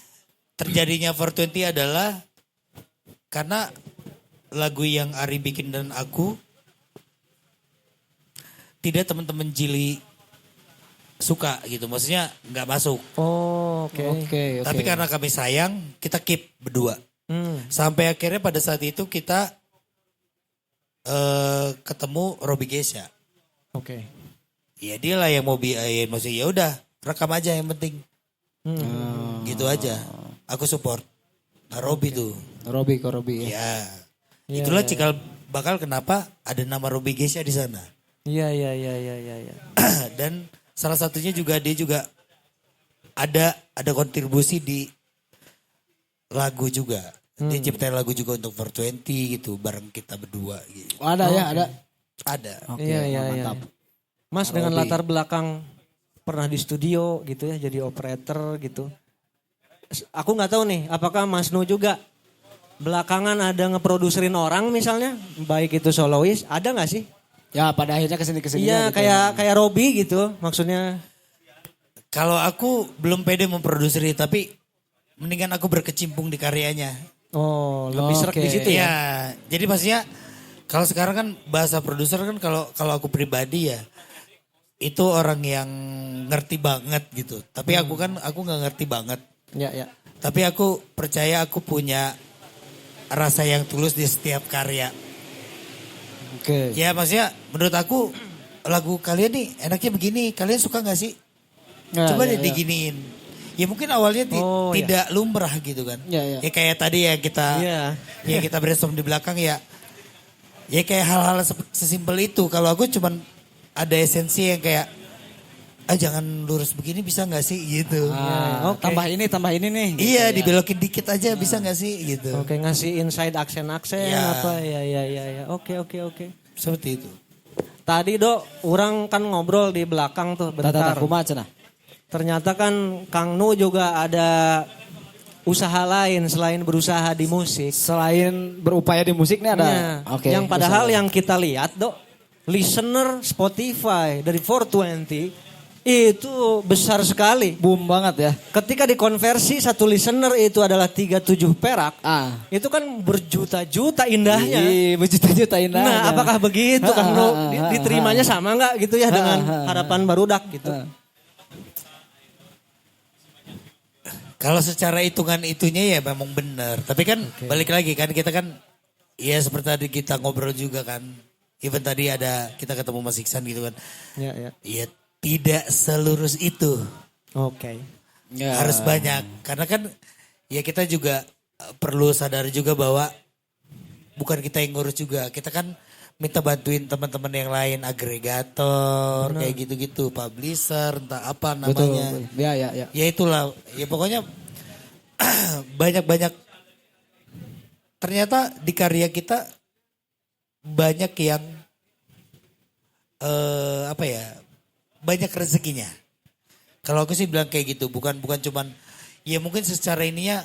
Speaker 3: Terjadinya 420 adalah karena lagu yang Ari bikin dan aku tidak teman-teman Jili suka gitu. Maksudnya nggak masuk.
Speaker 1: Oh, oke.
Speaker 3: Tapi karena kami sayang, kita keep berdua. Sampai akhirnya pada saat itu kita ketemu Robi Gesha.
Speaker 1: Oke.
Speaker 3: Ya dia lah yang mau maksudnya ya udah rekam aja yang penting. Gitu aja. Aku support. Nah, Robi tuh.
Speaker 2: Robi ya.
Speaker 3: Ya. Itulah cikal bakal kenapa ada nama Robi Gesha di sana.
Speaker 1: Iya.
Speaker 3: Dan salah satunya juga dia juga ada kontribusi di lagu juga. Dia ciptain lagu juga untuk 420 gitu bareng kita berdua gitu.
Speaker 2: Oh, ada ya, ada.
Speaker 3: Ada.
Speaker 2: Oke,
Speaker 1: Iya.
Speaker 2: mantap.
Speaker 1: Mas dengan latar belakang pernah di studio gitu ya, jadi operator gitu. Aku nggak tahu nih, apakah Mas Nu juga belakangan ada ngeproduserin orang misalnya, baik itu solois, ada nggak sih?
Speaker 2: Ya pada akhirnya kesini
Speaker 1: Iya,
Speaker 2: gitu.
Speaker 1: kayak Robi gitu, maksudnya.
Speaker 3: Kalau aku belum pede memproduksi tapi mendingan aku berkecimpung di karyanya.
Speaker 1: Oh, lebih serak di situ ya.
Speaker 3: Iya, jadi maksudnya kalau sekarang kan bahasa produser kan kalau aku pribadi ya itu orang yang ngerti banget gitu. Tapi aku nggak ngerti banget.
Speaker 1: Ya.
Speaker 3: Tapi aku percaya aku punya rasa yang tulus di setiap karya.
Speaker 2: Oke.
Speaker 3: Ya maksudnya menurut aku lagu kalian nih enaknya begini. Kalian suka gak sih? Coba deh diginiin. Ya mungkin awalnya tidak lumrah gitu kan.
Speaker 2: Ya.
Speaker 3: Ya kayak tadi ya kita brainstorm di belakang ya. Ya kayak hal-hal sesimpel itu. Kalau aku cuman ada esensi yang kayak jangan lurus begini bisa gak sih gitu.
Speaker 2: Tambah ini nih. Gitu,
Speaker 3: Iya dibelokin dikit aja bisa gak sih gitu.
Speaker 1: Oke, ngasih insight aksen-aksen apa ya. Oke.
Speaker 3: Seperti itu.
Speaker 1: Tadi orang kan ngobrol di belakang tuh bentar. Ternyata kan Kang Nu juga ada usaha lain selain berusaha di musik.
Speaker 2: Selain berupaya di musik nih ada.
Speaker 1: Oke. Yang padahal yang kita lihat listener Spotify dari 420 itu besar sekali.
Speaker 2: Boom banget ya.
Speaker 1: Ketika dikonversi satu listener itu adalah 37 perak. Itu kan berjuta-juta indahnya.
Speaker 2: Iya, berjuta-juta indahnya.
Speaker 1: Nah, apakah begitu Kang Nu? Diterimanya sama enggak gitu ya dengan harapan barudak gitu?
Speaker 3: Kalau secara hitungan itunya ya memang benar. Tapi kan balik lagi kan kita kan ya seperti tadi kita ngobrol juga kan. Even tadi kita ketemu Mas Iksan gitu kan.
Speaker 1: Ya.
Speaker 3: Ya tidak selurus itu.
Speaker 1: Oke.
Speaker 3: Ya. Harus banyak. Karena kan ya kita juga perlu sadar juga bahwa bukan kita yang ngurus juga. Kita kan minta bantuin teman-teman yang lain, agregator, kayak gitu-gitu, publisher, entah apa namanya.
Speaker 2: Betul. Ya.
Speaker 3: Ya itulah, ya pokoknya banyak-banyak ternyata di karya kita banyak yang apa ya, banyak rezekinya. Kalau aku sih bilang kayak gitu, bukan cuman ya mungkin secara ininya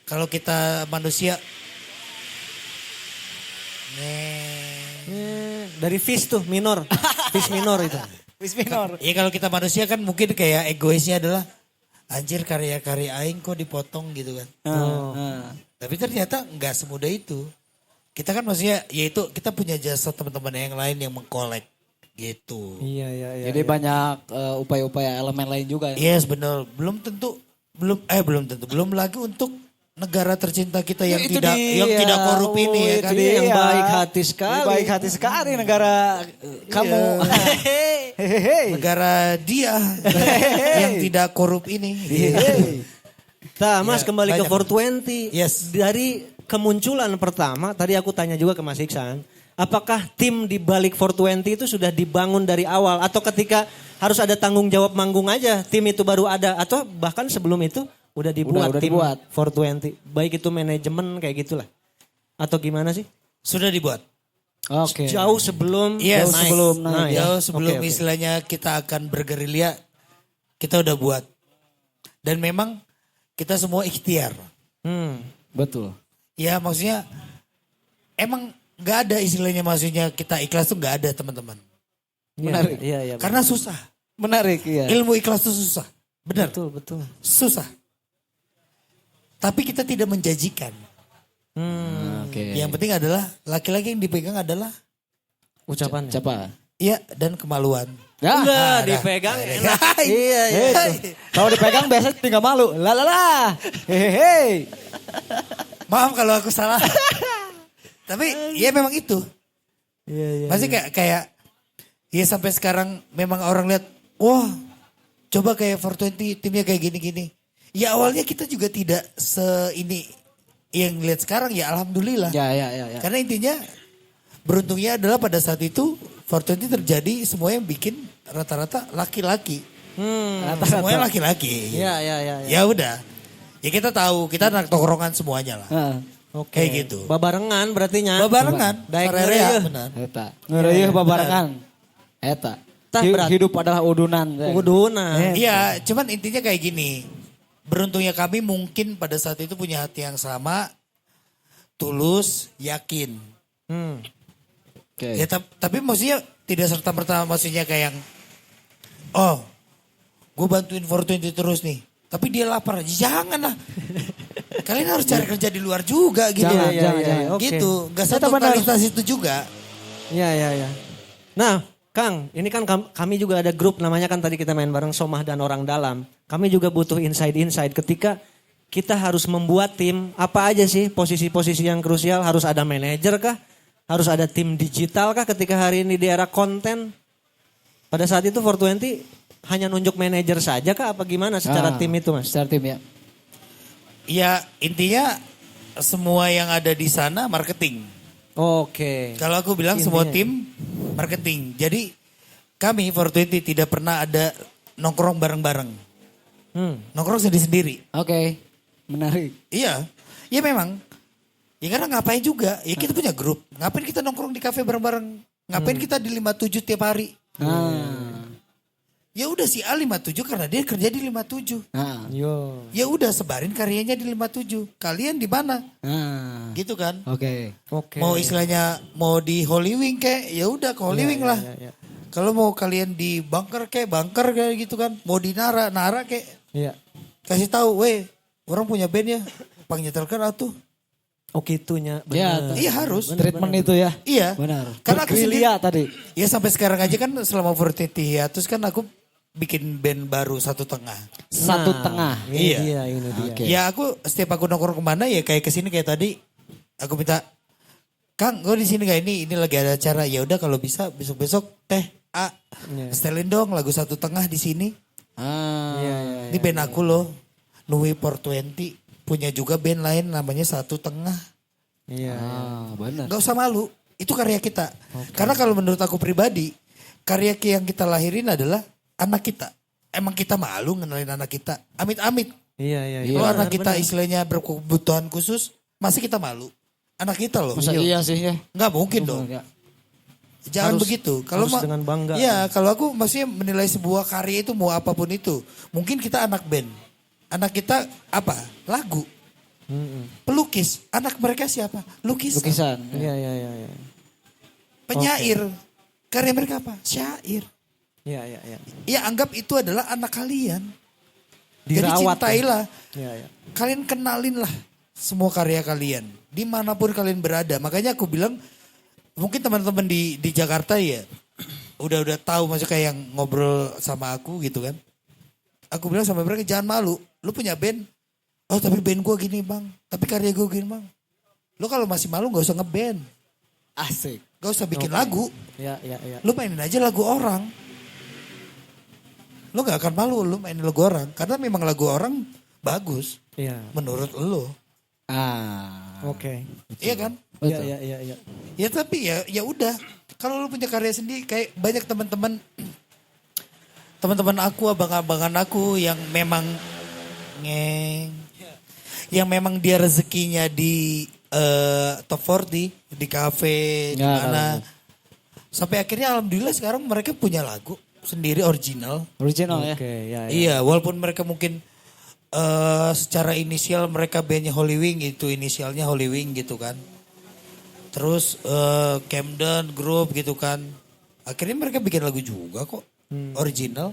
Speaker 3: kalau kita manusia
Speaker 1: Dari fish tuh minor. Fish minor itu.
Speaker 2: Wis minor.
Speaker 3: ya kalau kita manusia kan mungkin kayak egoisnya adalah anjir karya-karya aing kok dipotong gitu kan. Tapi ternyata nggak semudah itu. Kita kan maksudnya yaitu kita punya jasa teman-teman yang lain yang mengkolek gitu.
Speaker 1: Iya.
Speaker 2: Jadi banyak upaya-upaya elemen lain juga ya.
Speaker 3: Yes benar. Belum lagi untuk negara tercinta kita yang
Speaker 2: Itu
Speaker 3: tidak
Speaker 2: dia.
Speaker 3: tidak korup ini ya
Speaker 2: Itu
Speaker 3: kan.
Speaker 2: dia.
Speaker 1: Yang baik hati sekali.
Speaker 2: Baik hati sekali negara kamu. Hehehe.
Speaker 3: Negara dia yang tidak korup ini.
Speaker 1: Nah, Mas
Speaker 3: Ya,
Speaker 1: kembali ke
Speaker 3: banyak.
Speaker 1: 420.
Speaker 3: Yes.
Speaker 1: Dari kemunculan pertama, tadi aku tanya juga ke Mas Iksan, apakah tim di balik 420 itu sudah dibangun dari awal atau ketika harus ada tanggung jawab manggung aja tim itu baru ada atau bahkan sebelum itu udah dibuat
Speaker 2: Udah
Speaker 1: tim
Speaker 2: dibuat.
Speaker 1: 420, baik itu manajemen kayak gitulah. Atau gimana sih?
Speaker 3: Sudah dibuat.
Speaker 2: Oke.
Speaker 1: Jauh sebelum
Speaker 3: Yes.
Speaker 1: naik.
Speaker 2: sebelum naik.
Speaker 1: Nah, ya.
Speaker 3: Jauh sebelum
Speaker 1: Oke.
Speaker 3: istilahnya kita akan bergerilya, kita udah buat. Dan memang kita semua ikhtiar.
Speaker 2: Betul.
Speaker 3: Ya maksudnya emang gak ada istilahnya maksudnya kita ikhlas tuh gak ada teman-teman.
Speaker 2: Menarik.
Speaker 1: Iya.
Speaker 3: Karena susah.
Speaker 2: Menarik ya.
Speaker 3: Ilmu ikhlas tuh susah. Benar.
Speaker 1: Betul.
Speaker 3: Susah. Tapi kita tidak menjanjikan.
Speaker 2: Oke.
Speaker 3: Yang penting adalah laki-laki yang dipegang adalah
Speaker 1: Ucapan.
Speaker 2: Siapa?
Speaker 3: iya dan kemaluan.
Speaker 2: Ya.
Speaker 1: Enggak, dipegang enak. Iya.
Speaker 2: Kalau dipegang biasa tinggal malu. Lah. Hehehe.
Speaker 3: Maaf kalau aku salah. Tapi ya memang itu.
Speaker 1: Iya.
Speaker 3: Masih kayak ya sampai sekarang memang orang lihat, wah coba kayak 420 timnya kayak gini-gini. Ya awalnya kita juga tidak ini yang lihat sekarang ya alhamdulillah.
Speaker 2: Ya.
Speaker 3: Karena intinya beruntungnya adalah pada saat itu 420 terjadi semua yang bikin rata-rata laki-laki. Semuanya laki-laki.
Speaker 1: Iya.
Speaker 3: Ya udah. Ya kita tahu kita anak tongkrongan semuanya lah.
Speaker 1: Oke.
Speaker 3: Kayak gitu.
Speaker 1: Babarengan berarti nya.
Speaker 3: Babarengan.
Speaker 1: Daek
Speaker 3: Sarere,
Speaker 1: ngeureuyeuh.
Speaker 3: benar.
Speaker 2: Eta. Ngeureueuh babarengan. Eta.
Speaker 1: Tah, berat.
Speaker 2: Hidup adalah udunan.
Speaker 1: Kuduna.
Speaker 3: Iya, cuman intinya kayak gini. Beruntungnya kami mungkin pada saat itu punya hati yang sama, tulus, yakin.
Speaker 2: Oke.
Speaker 3: Ya tapi maksudnya tidak serta-merta maksudnya kayak yang, oh gue bantuin 420 terus nih. Tapi dia lapar, jangan lah. Kalian harus cari kerja di luar juga gitu.
Speaker 2: Jangan.
Speaker 1: Oke.
Speaker 3: Gitu, gak satu
Speaker 2: benar.
Speaker 3: kualitas itu juga.
Speaker 1: Iya. Nah, Kang, ini kan kami juga ada grup namanya kan tadi kita main bareng Somah dan Orang Dalam. Kami juga butuh insight ketika kita harus membuat tim, apa aja sih posisi-posisi yang krusial, harus ada manajer kah? Harus ada tim digital kah ketika hari ini di era konten? Pada saat itu 420 hanya nunjuk manajer saja kah apa gimana secara tim itu Mas?
Speaker 2: Secara tim ya.
Speaker 3: Ya intinya semua yang ada di sana marketing.
Speaker 1: Oke.
Speaker 3: Kalau aku bilang semua tim marketing. Jadi kami 420 tidak pernah ada nongkrong bareng-bareng. Nongkrong sendiri-sendiri.
Speaker 2: Oke. Menarik.
Speaker 3: Iya. Ya memang. Ya karena ngapain juga. Ya kita punya grup. Ngapain kita nongkrong di kafe bareng-bareng. Ngapain kita di 57 tiap hari. Ya udah si A 57 karena dia kerja di 57.
Speaker 1: Yo.
Speaker 3: Ya udah sebarin karyanya di 57. Kalian di mana? Gitu kan.
Speaker 2: Oke.
Speaker 3: Mau istilahnya mau di Holy Wing kek, ya udah ke Holy Wing lah.
Speaker 1: Iya.
Speaker 3: Kalau mau kalian di bunker kayak gitu kan. Mau di Nara kek.
Speaker 1: Iya.
Speaker 3: Kasih tahu, weh, orang punya band ya. Pangnyetelkan atuh.
Speaker 1: Oh gitunya.
Speaker 2: Ya,
Speaker 1: Bener.
Speaker 3: Iya harus.
Speaker 2: treatment itu ya.
Speaker 3: Iya.
Speaker 2: Benar.
Speaker 3: Karena aku sendiri,
Speaker 2: Bergerilya tadi.
Speaker 3: ya sampai sekarang aja kan selama 420 ya. Terus kan aku bikin band baru 1,5.
Speaker 2: Satu tengah.
Speaker 1: Ini
Speaker 3: Iya.
Speaker 1: dia.
Speaker 2: Oke.
Speaker 3: Ya aku setiap aku nongkrong kemana ya kayak kesini kayak tadi. Aku minta, Kang, gue di sini gak ini lagi ada acara. Ya udah kalau bisa besok teh A, setelin dong lagu 1,5 di sini. Ini band aku loh, Nui 420 punya juga band lain namanya 1,5.
Speaker 1: Iya.
Speaker 2: Benar.
Speaker 3: Gak usah malu, itu karya kita. Karena kalau menurut aku pribadi, karya yang kita lahirin adalah anak kita. Emang kita malu ngenalin anak kita? Amit-amit.
Speaker 1: Iya.
Speaker 3: Kalau anak kita istilahnya berkebutuhan khusus, Masih kita malu. Anak kita loh.
Speaker 2: Masa iya sih ya?
Speaker 3: Nggak mungkin dong.
Speaker 2: Ya.
Speaker 3: Jangan begitu. Kalau
Speaker 1: harus dengan bangga.
Speaker 3: Ya, kalau aku maksudnya menilai sebuah karya itu mau apapun itu. Mungkin kita anak band. Anak kita apa? Lagu. Pelukis. Anak mereka siapa? Lukisan.
Speaker 1: Iya.
Speaker 3: Penyair. Karya mereka apa? Syair.
Speaker 1: Iya.
Speaker 3: Ya anggap itu adalah anak kalian. Jadi
Speaker 1: Dirawat.
Speaker 3: cintailah.
Speaker 1: Iya.
Speaker 3: Kalian kenalinlah semua karya kalian. Dimanapun kalian berada. Makanya aku bilang mungkin teman-teman di Jakarta ya udah tahu maksudnya kayak yang ngobrol sama aku gitu kan. Aku bilang sama mereka jangan malu. Lu punya band. Oh tapi band gue gini bang. Tapi karya gue gini bang. Lu kalau masih malu gak usah ngeband.
Speaker 2: Asik.
Speaker 3: Gak usah bikin lagu.
Speaker 1: Iya.
Speaker 3: Lu mainin aja lagu orang. Lu gak akan malu lu mainin lagu orang. Karena memang lagu orang bagus.
Speaker 1: Iya.
Speaker 3: Menurut lu.
Speaker 1: Oke.
Speaker 3: Iya kan?
Speaker 1: Iya.
Speaker 3: Ya tapi ya udah. Kalau lu punya karya sendiri kayak banyak teman-teman aku, abang-abangan aku yang memang yang memang dia rezekinya di top 40, di kafe, di mana. Sampai akhirnya alhamdulillah sekarang mereka punya lagu sendiri original.
Speaker 2: Original ya?
Speaker 1: Oke, ya.
Speaker 3: Iya, walaupun mereka mungkin secara inisial mereka bandnya Holy Wing, itu inisialnya Holy Wing gitu kan. Terus Camden Group gitu kan. Akhirnya mereka bikin lagu juga kok, original.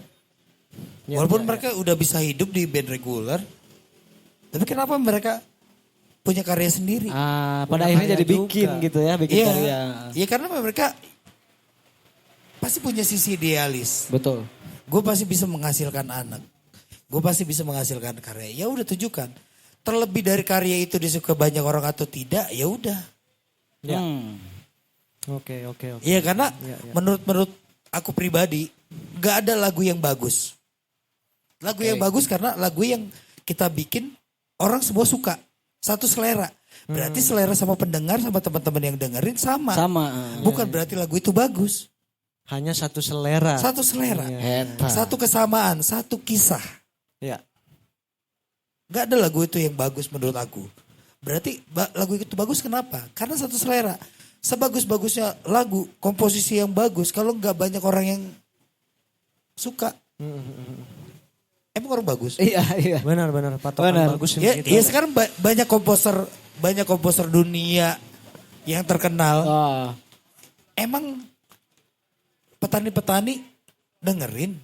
Speaker 3: Walaupun mereka udah bisa hidup di band reguler. Tapi kenapa mereka punya karya sendiri?
Speaker 2: Pada akhirnya jadi bikin
Speaker 1: juga.
Speaker 2: gitu ya, bikin
Speaker 3: Iya,
Speaker 2: karya.
Speaker 3: iya karena mereka pasti punya sisi idealis.
Speaker 2: Betul.
Speaker 3: Gue pasti bisa menghasilkan anak. Gue pasti bisa menghasilkan karya. Ya udah tunjukkan. Terlebih dari karya itu disuka banyak orang atau tidak, ya udah.
Speaker 1: Ya. Oke.
Speaker 3: Iya karena
Speaker 1: Ya.
Speaker 3: menurut aku pribadi gak ada lagu yang bagus. Lagu yang bagus karena lagu yang kita bikin orang semua suka. Satu selera. Berarti selera sama pendengar sama teman-teman yang dengerin sama. Bukan berarti lagu itu bagus.
Speaker 1: Hanya satu selera.
Speaker 3: Satu selera.
Speaker 2: Eta.
Speaker 3: Satu kesamaan, satu kisah.
Speaker 1: Ya.
Speaker 3: Gak ada lagu itu yang bagus menurut aku. Berarti lagu itu bagus kenapa? Karena satu selera. Sebagus-bagusnya lagu, komposisi yang bagus. Kalau gak banyak orang yang suka. Emang orang bagus?
Speaker 2: Iya.
Speaker 1: Benar. Patokan bagus
Speaker 3: Ya,
Speaker 1: gitu.
Speaker 3: ya sekarang banyak komposer dunia yang terkenal. Emang petani-petani dengerin,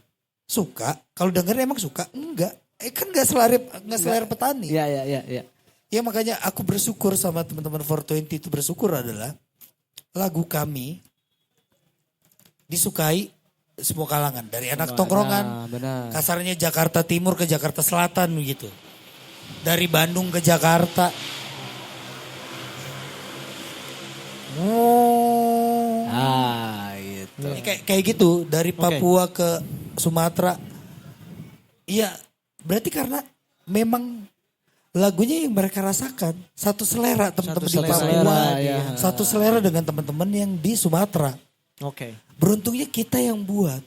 Speaker 3: suka. Kalau dengerin emang suka? Enggak. Kan gak selera petani.
Speaker 2: Iya.
Speaker 3: Ya makanya aku bersyukur sama teman-teman 420 itu bersyukur adalah lagu kami disukai semua kalangan. Dari anak tongkrongan,
Speaker 2: benar.
Speaker 3: kasarnya Jakarta Timur ke Jakarta Selatan gitu. Dari Bandung ke Jakarta.
Speaker 2: Gitu.
Speaker 3: Kayak gitu dari Papua ke Sumatera. Iya, berarti karena memang lagunya yang mereka rasakan satu selera teman-teman di Papua, satu selera dengan teman-teman yang di Sumatera.
Speaker 1: Oke.
Speaker 3: Beruntungnya kita yang buat.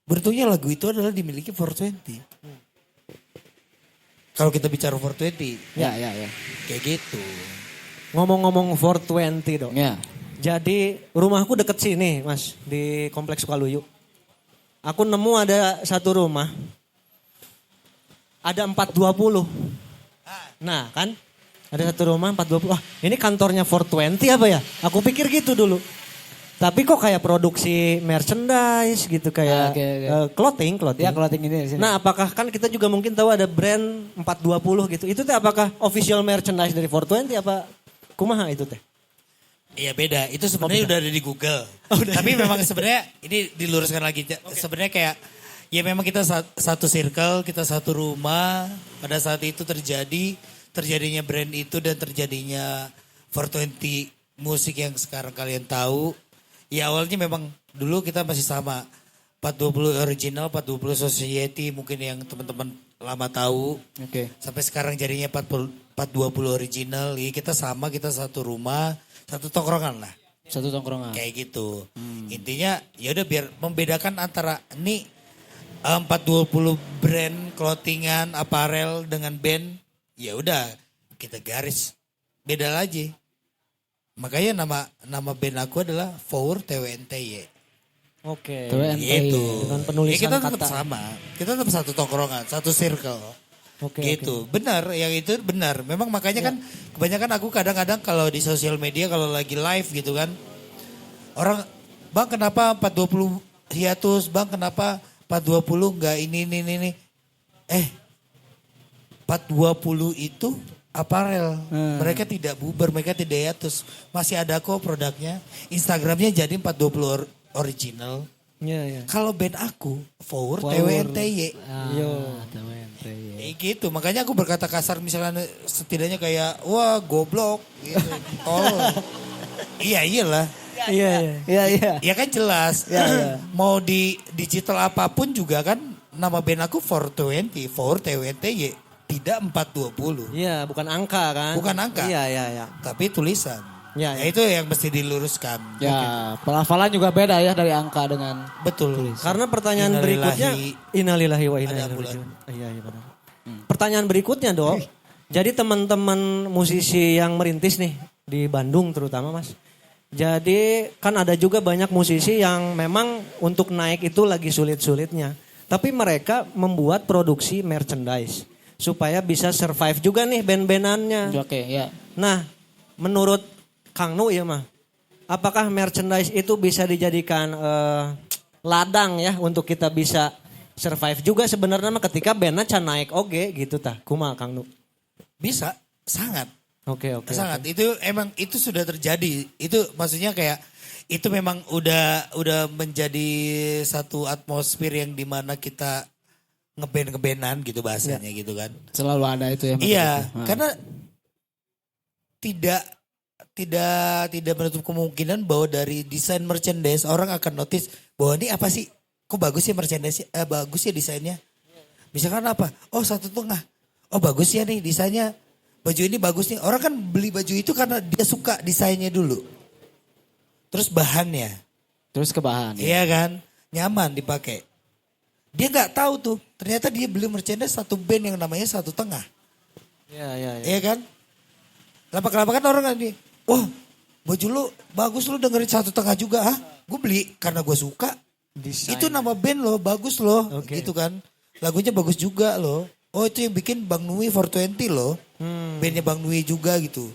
Speaker 3: Beruntungnya lagu itu adalah dimiliki 420. Kalau kita bicara 420,
Speaker 2: Ya.
Speaker 3: kayak gitu.
Speaker 1: Ngomong-ngomong 420 dong.
Speaker 2: Ya.
Speaker 1: Jadi rumahku deket sini mas, di Kompleks Sukaluyu. Aku nemu ada satu rumah, ada 420. Nah kan, ada satu rumah 420. Wah ini kantornya 420 apa ya? Aku pikir gitu dulu. Tapi kok kayak produksi merchandise gitu, kayak clothing.
Speaker 2: Ya clothing ini di sini.
Speaker 1: Nah apakah kan kita juga mungkin tahu ada brand 420 gitu. Itu teh apakah official merchandise dari 420 apa kumaha itu teh?
Speaker 3: Iya beda, itu sebenarnya udah ada di Google. Tapi memang sebenarnya ini diluruskan lagi. Sebenarnya kayak ya memang kita satu circle, kita satu rumah. Pada saat itu terjadinya brand itu dan terjadinya 420 musik yang sekarang kalian tahu. Ya awalnya memang dulu kita masih sama. 420 original, 420 society mungkin yang teman-teman lama tahu.
Speaker 2: Oke.
Speaker 3: Sampai sekarang jadinya 420 original. Ya kita sama, kita satu rumah. Satu tongkrongan lah.
Speaker 2: Satu tongkrongan.
Speaker 3: Kayak gitu. Intinya ya udah biar membedakan antara ini 420 brand clothingan, apparel dengan band. Ya udah kita garis beda aja. Makanya nama band aku adalah Four TWNTY.
Speaker 1: Oke.
Speaker 3: Gitu.
Speaker 1: Dengan penulisan
Speaker 3: kita tetap
Speaker 1: kata.
Speaker 3: sama. Kita tetap satu tongkrongan, satu circle.
Speaker 1: Oke.
Speaker 3: Gitu. Benar, yang itu benar. Memang makanya kan kebanyakan aku kadang-kadang kalau di sosial media kalau lagi live gitu kan. Orang, Bang kenapa 420 hiatus, Bang kenapa 420 enggak ini. 420 itu aparel. Mereka tidak bubar, mereka tidak hiatus. Masih ada kok produknya. Instagramnya jadi 420 original.
Speaker 1: Iya.
Speaker 3: Kalau band aku, Four TWNTY. Gitu, makanya aku berkata kasar misalnya setidaknya kayak, wah goblok gitu. Iyalah.
Speaker 2: Iya.
Speaker 3: Ya kan jelas. Mau di digital apapun juga kan nama band aku 420, Four TWNTY. Tidak 420.
Speaker 1: Iya, bukan angka kan?
Speaker 3: Bukan angka.
Speaker 1: Iya.
Speaker 3: Tapi tulisan.
Speaker 1: Ya.
Speaker 3: Itu yang mesti diluruskan.
Speaker 2: Ya, pelafalan juga beda ya dari angka dengan
Speaker 3: Betul.
Speaker 1: Karena pertanyaan berikutnya innalillahi wa inna ilaihi raji'un. Iya benar. Pertanyaan berikutnya, Dok. Jadi teman-teman musisi yang merintis nih di Bandung terutama, Mas. Jadi kan ada juga banyak musisi yang memang untuk naik itu lagi sulit-sulitnya. Tapi mereka membuat produksi merchandise supaya bisa survive juga nih band-bandannya.
Speaker 2: Oke, ya.
Speaker 1: Nah, menurut Kang Nu ya mah, apakah merchandise itu bisa dijadikan ladang ya untuk kita bisa survive juga sebenarnya mah ketika bandnya can naik oge gitu tah. Kumaha Kang Nu?
Speaker 3: Bisa, sangat.
Speaker 1: Oke.
Speaker 3: Sangat. Itu emang itu sudah terjadi. Itu maksudnya kayak itu memang udah menjadi satu atmosfer yang dimana kita ngeband-ngebandan gitu bahasanya gitu kan.
Speaker 2: Selalu ada itu ya.
Speaker 3: Iya, karena tidak menutup kemungkinan bahwa dari desain merchandise orang akan notice bahwa ini apa sih? Kok bagus ya merchandise? Bagus ya desainnya. Misalkan apa? Oh 1/2. Oh bagus ya nih desainnya. Baju ini bagus nih. Orang kan beli baju itu karena dia suka desainnya dulu. Terus bahannya.
Speaker 2: Terus ke bahan.
Speaker 3: Iya kan? Nyaman dipakai. Dia nggak tahu tuh. Ternyata dia beli merchandise satu band yang namanya 1/2.
Speaker 1: Iya.
Speaker 3: Iya kan? Lama-kelamaan kan orang kan nih. Wah baju lu bagus lu dengerin 1/2 juga ah. Gue beli karena gue suka.
Speaker 1: Desain.
Speaker 3: Itu nama band lo bagus loh.
Speaker 1: Oke.
Speaker 3: Gitu kan. Lagunya bagus juga loh. Oh itu yang bikin Bang Nui 420 loh. Bandnya Bang Nui juga gitu.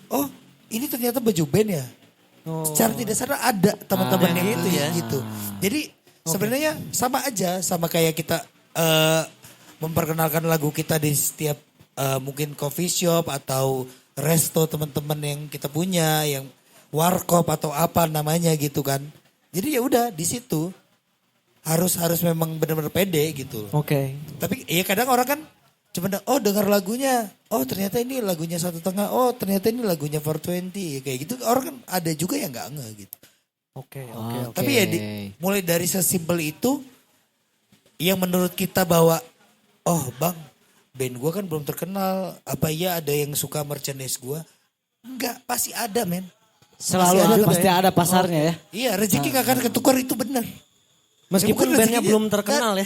Speaker 3: Oh ini ternyata baju band ya. Secara tidak sadar ada teman-teman yang
Speaker 1: gitu
Speaker 3: beli
Speaker 1: ya.
Speaker 3: gitu. Jadi sebenarnya sama aja. Sama kayak kita memperkenalkan lagu kita di setiap mungkin coffee shop atau resto teman-teman yang kita punya, yang warkop atau apa namanya gitu kan. Jadi ya udah di situ harus memang benar-benar pede gitu.
Speaker 1: Oke.
Speaker 3: Tapi ya kadang orang kan cuma dengar lagunya, oh ternyata ini lagunya 1/2, oh ternyata ini lagunya 420 kayak gitu. Orang kan ada juga yang nggak nge gitu.
Speaker 1: Oke.
Speaker 3: Tapi ya mulai dari sesimpel itu yang menurut kita bahwa oh bang band gue kan belum terkenal. Apa iya ada yang suka merchandise gue? Enggak, pasti ada men.
Speaker 2: Selalu ada, pasti ada pasarnya ya.
Speaker 3: Iya rezeki gak akan ketukar itu benar.
Speaker 1: Meskipun
Speaker 3: Ya,
Speaker 1: bandnya
Speaker 3: rezekinya-
Speaker 1: belum terkenal ya.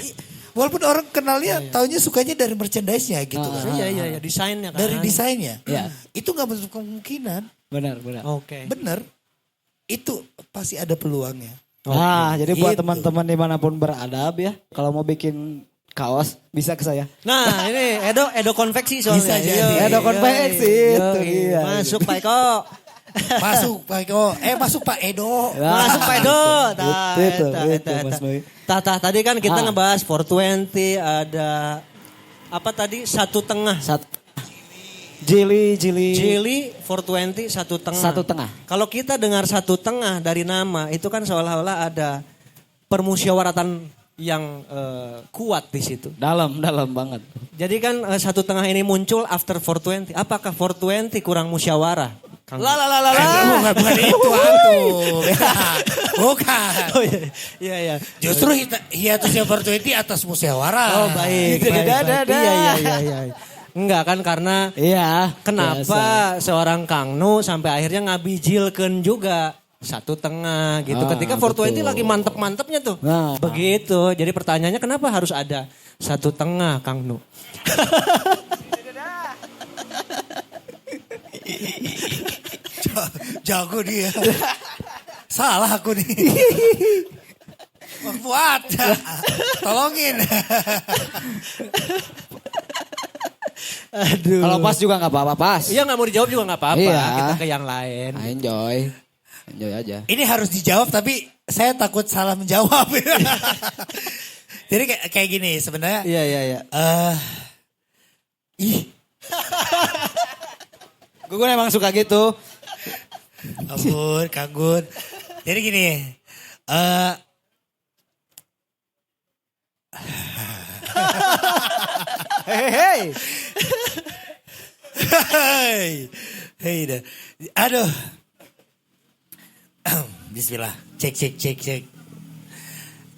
Speaker 3: Walaupun orang kenalnya taunya sukanya dari merchandise-nya gitu kan.
Speaker 1: Iya, desainnya kan.
Speaker 3: Dari desainnya.
Speaker 2: Iya.
Speaker 3: Itu gak menutup kemungkinan.
Speaker 2: Benar.
Speaker 1: Oke.
Speaker 3: Bener. Itu pasti ada peluangnya.
Speaker 2: Nah, jadi buat
Speaker 3: Gitu.
Speaker 2: teman-teman dimanapun beradab ya, kalau mau bikin kaos bisa ke saya.
Speaker 1: Nah ini Edo konveksi soalnya.
Speaker 3: Bisa jadi.
Speaker 2: Edo konveksi, itu dia.
Speaker 1: Masuk Pak Eko.
Speaker 3: Masuk Pak Eko. Masuk Pak Edo.
Speaker 1: Masuk Pak Edo.
Speaker 2: Itu, Mas Nui.
Speaker 1: Tadi kan kita ngebahas 420 ada apa tadi 1/2.
Speaker 2: Jili.
Speaker 1: Jili 420 1/2.
Speaker 2: 1/2.
Speaker 1: Kalau kita dengar 1/2 dari nama itu kan seolah-olah ada permusyawaratan yang kuat di situ.
Speaker 2: Dalam banget.
Speaker 1: Jadi kan 1/2 ini muncul after 420. Apakah 420 kurang musyawarah?
Speaker 2: Lah.
Speaker 3: Bukan itu aku. Bukan.
Speaker 1: Oh iya.
Speaker 3: Justru hiatusnya 420 atas musyawarah.
Speaker 1: Oh baik. Iya. Enggak kan karena
Speaker 2: Iya.
Speaker 1: kenapa seorang Kang Nu sampai akhirnya ngabijilkeun juga 1/2 gitu. Ketika 420 lagi mantep-mantepnya tuh.
Speaker 2: Nah.
Speaker 1: Begitu. Jadi pertanyaannya kenapa harus ada 1/2 Kang Nu?
Speaker 3: Jago dia. Salah aku nih. Bang Fuad, tolongin.
Speaker 1: Aduh.
Speaker 2: Kalau pas juga nggak apa-apa pas.
Speaker 1: Iya nggak mau dijawab juga nggak apa-apa.
Speaker 2: Iya.
Speaker 1: Kita ke yang lain.
Speaker 2: Enjoy aja.
Speaker 3: Ini harus dijawab tapi saya takut salah menjawab. Jadi kayak gini sebenarnya.
Speaker 1: Iya.
Speaker 3: Ih,
Speaker 2: Gue emang suka gitu.
Speaker 3: ampun, kanggun. Jadi gini.
Speaker 1: Hei.
Speaker 3: Hei dah. Aduh. Bismillah. Cek.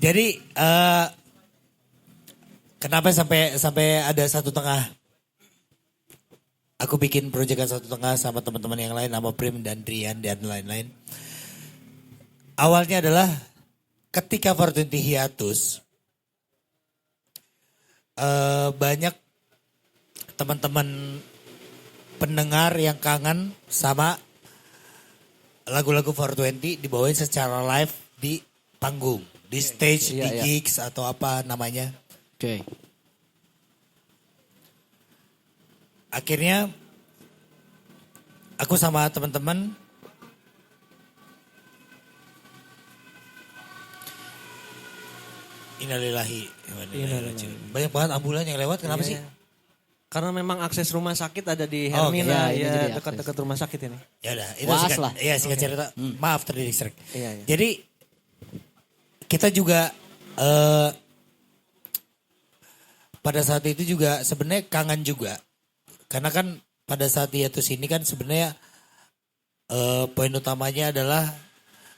Speaker 3: Jadi kenapa sampai ada 1,5? Aku bikin proyekan 1,5 sama teman-teman yang lain, sama Prim dan Rian dan lain-lain. Awalnya adalah ketika 420 hiatus, banyak teman-teman pendengar yang kangen sama lagu-lagu 420 dibawain secara live di panggung, di stage, di gigs atau apa namanya.
Speaker 2: Oke.
Speaker 3: Akhirnya aku sama teman-teman Innalillahi wa inna ilaihi raji'un. Banyak banget ambulan yang lewat, kenapa sih?
Speaker 1: Karena memang akses rumah sakit ada di
Speaker 3: Oh,
Speaker 1: Hermina,
Speaker 2: iya, ini jadi
Speaker 1: dekat-dekat rumah sakit ini.
Speaker 3: Ya udah, itu
Speaker 2: Was
Speaker 3: singkat,
Speaker 2: lah.
Speaker 3: ya singkat cerita. Maaf terdistract.
Speaker 1: Iya.
Speaker 3: Jadi kita juga pada saat itu juga sebenarnya kangen juga. Karena kan pada saat hiatus ini kan sebenarnya poin utamanya adalah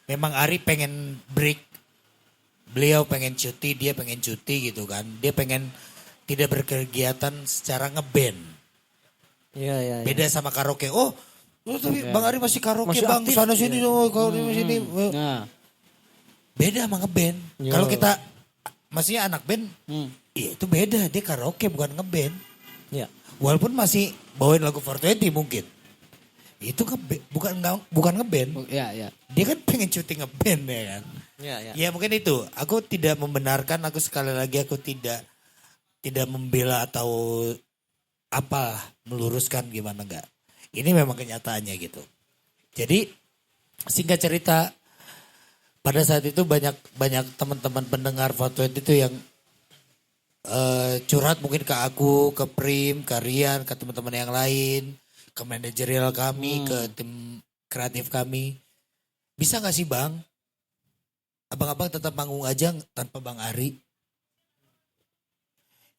Speaker 3: memang Ari pengen break. Beliau pengen cuti, dia pengen cuti gitu kan. Dia pengen tidak berkegiatan secara ngeband.
Speaker 1: Iya.
Speaker 3: Beda sama karaoke. Oh, tapi Bang Ari masih karaoke
Speaker 1: Masih
Speaker 3: Bang.
Speaker 1: aktif.
Speaker 3: Sana sini dong, kalau sini.
Speaker 2: Nah.
Speaker 3: Beda sama ngeband.
Speaker 1: Yo.
Speaker 3: Kalau kita maksudnya anak band, iya itu beda. Dia karaoke bukan ngeband.
Speaker 1: Iya.
Speaker 3: Walaupun masih bawain lagu 420 mungkin. Itu bukan ngeband.
Speaker 2: Iya.
Speaker 3: Dia kan pengen cuti ngeband ya kan.
Speaker 1: Iya.
Speaker 3: Ya mungkin itu. Aku tidak membenarkan, aku sekali lagi aku tidak membela atau apa meluruskan gimana enggak. Ini memang kenyataannya gitu. Jadi singkat cerita pada saat itu banyak teman-teman pendengar 420 itu yang curhat mungkin ke aku, ke Prim, ke Rian, ke teman-teman yang lain, ke manajerial kami, ke tim kreatif kami. Bisa gak sih Bang? Abang-abang tetap manggung aja tanpa Bang Ari.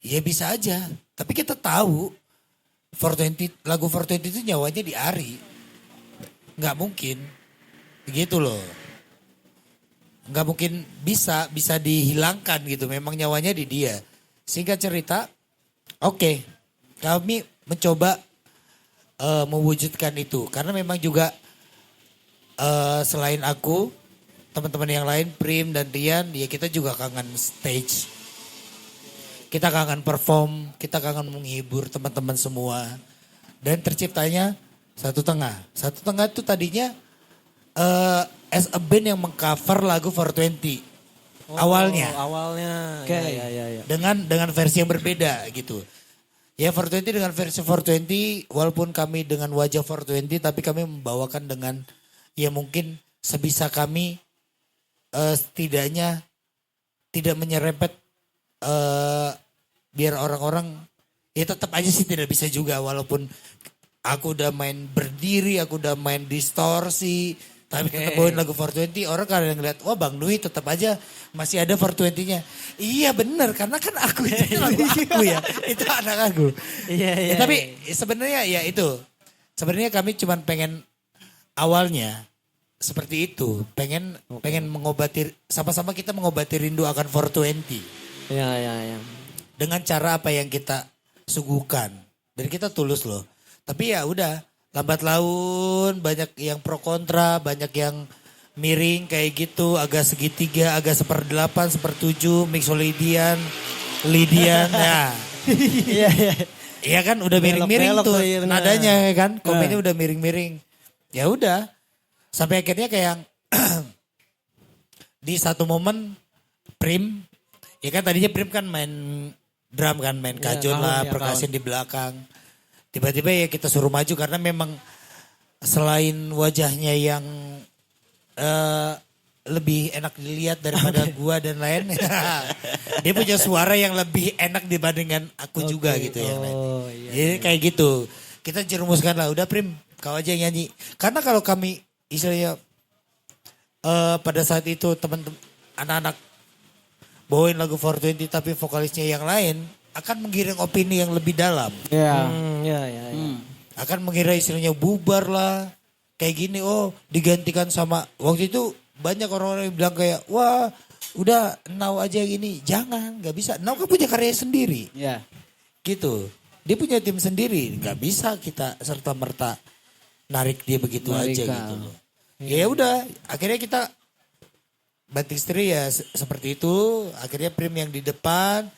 Speaker 3: Ya bisa aja. Tapi kita tahu 420, lagu 420 itu nyawanya di Ari. Nggak mungkin. Begitu loh. Nggak mungkin bisa dihilangkan gitu. Memang nyawanya di dia. Singkat cerita, oke. Kami mencoba mewujudkan itu. Karena memang juga selain aku, teman-teman yang lain, Prim dan Rian, ya kita juga kangen stage. Kita kangen perform, kita kangen menghibur teman-teman semua. Dan terciptanya 1,5. 1,5 itu tadinya as a band yang mengcover lagu 420. Awalnya.
Speaker 1: Oke. Iya.
Speaker 3: Dengan versi yang berbeda gitu. Ya 420 dengan versi 420, walaupun kami dengan wajah 420, tapi kami membawakan dengan ya mungkin sebisa kami setidaknya tidak menyerempet biar orang-orang ya tetap aja sih tidak bisa juga walaupun aku udah main berdiri, aku udah main distorsi, tapi tetap bawain lagu 420 orang kadang ngeliat wah Bang Dwi tetap aja masih ada 420-nya. Iya bener karena kan aku itu lagu aku ya, itu anak aku.
Speaker 1: Iya.
Speaker 3: Tapi sebenarnya ya itu, sebenarnya kami cuman pengen awalnya seperti itu, pengen mengobati sama-sama kita mengobati rindu akan 420.
Speaker 1: Iya.
Speaker 3: Dengan cara apa yang kita suguhkan. Dan kita tulus loh. Tapi ya udah, lambat laun banyak yang pro kontra, banyak yang miring kayak gitu, agak segitiga, agak 1/8, 1/7, mixolydian, Lydian, ya.
Speaker 1: Iya.
Speaker 3: Iya kan udah miring-miring
Speaker 1: Belok-belok
Speaker 3: tuh
Speaker 1: akhirnya.
Speaker 3: nadanya kan. Komennya udah miring-miring. Ya udah. Sampai akhirnya kayak di satu momen Prim. Ya kan tadinya Prim kan main drum kan. Main kajon lah, percussion di belakang. Tiba-tiba ya kita suruh maju karena memang selain wajahnya yang lebih enak dilihat daripada gua dan lain. Dia punya suara yang lebih enak dibandingkan aku juga gitu ya. Jadi kayak gitu. Kita jerumuskan lah, udah Prim, kau aja yang nyanyi. Karena kalau kami istilahnya pada saat itu teman-teman anak-anak bawain lagu 420 tapi vokalisnya yang lain akan menggiring opini yang lebih dalam.
Speaker 2: Iya.
Speaker 1: Iya.
Speaker 3: Akan mengira istilahnya bubar lah. Kayak gini, oh digantikan sama waktu itu banyak orang-orang yang bilang kayak, wah udah Now aja gini. Jangan, gak bisa. Now kan punya karya sendiri.
Speaker 2: Iya.
Speaker 3: Gitu. Dia punya tim sendiri. Gak bisa kita serta-merta narik dia begitu aja gitu loh. Ya udah, akhirnya kita Banting Setir ya seperti itu. Akhirnya Prim yang di depan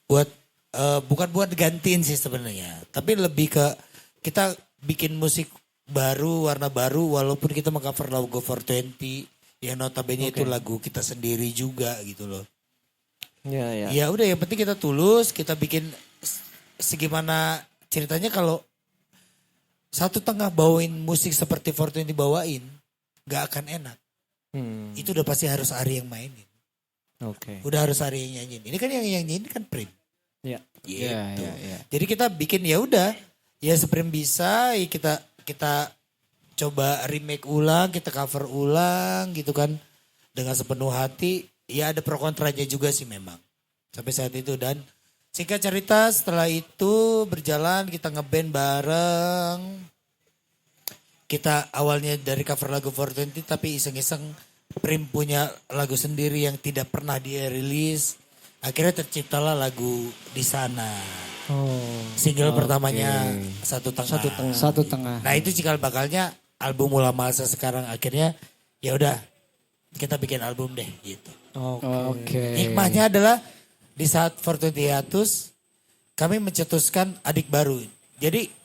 Speaker 3: buat bukan buat gantiin sih sebenarnya. Tapi lebih ke kita bikin musik baru, warna baru walaupun kita mengcover lagu 420 yang notabene itu lagu kita sendiri juga gitu loh.
Speaker 1: Iya.
Speaker 3: Ya udah yang penting kita tulus, kita bikin segimana ceritanya kalau satu tengah bawain musik seperti 420 dibawain gak akan enak. Itu udah pasti harus Ari yang mainin.
Speaker 1: Oke.
Speaker 3: Udah harus Ari yang nyanyiin. Ini kan yang nyanyiin kan Prim.
Speaker 1: Iya.
Speaker 3: Gitu.
Speaker 2: Iya.
Speaker 3: Jadi kita bikin ya udah ya seprim bisa ya kita coba remake ulang, kita cover ulang gitu kan dengan sepenuh hati. Ya ada pro kontranya juga sih memang sampai saat itu. Dan singkat cerita setelah itu berjalan kita ngeband bareng. Kita awalnya dari cover lagu 420 tapi iseng-iseng Prim punya lagu sendiri yang tidak pernah dia rilis. Akhirnya terciptalah lagu Di Sana. Single pertamanya Satu Tengah.
Speaker 2: Satu tengah.
Speaker 3: Nah itu cikal bakalnya album Mula Masa sekarang. Akhirnya ya udah kita bikin album deh gitu.
Speaker 2: Oke.
Speaker 3: Hikmahnya adalah di saat 420 hiatus kami mencetuskan adik baru. Jadi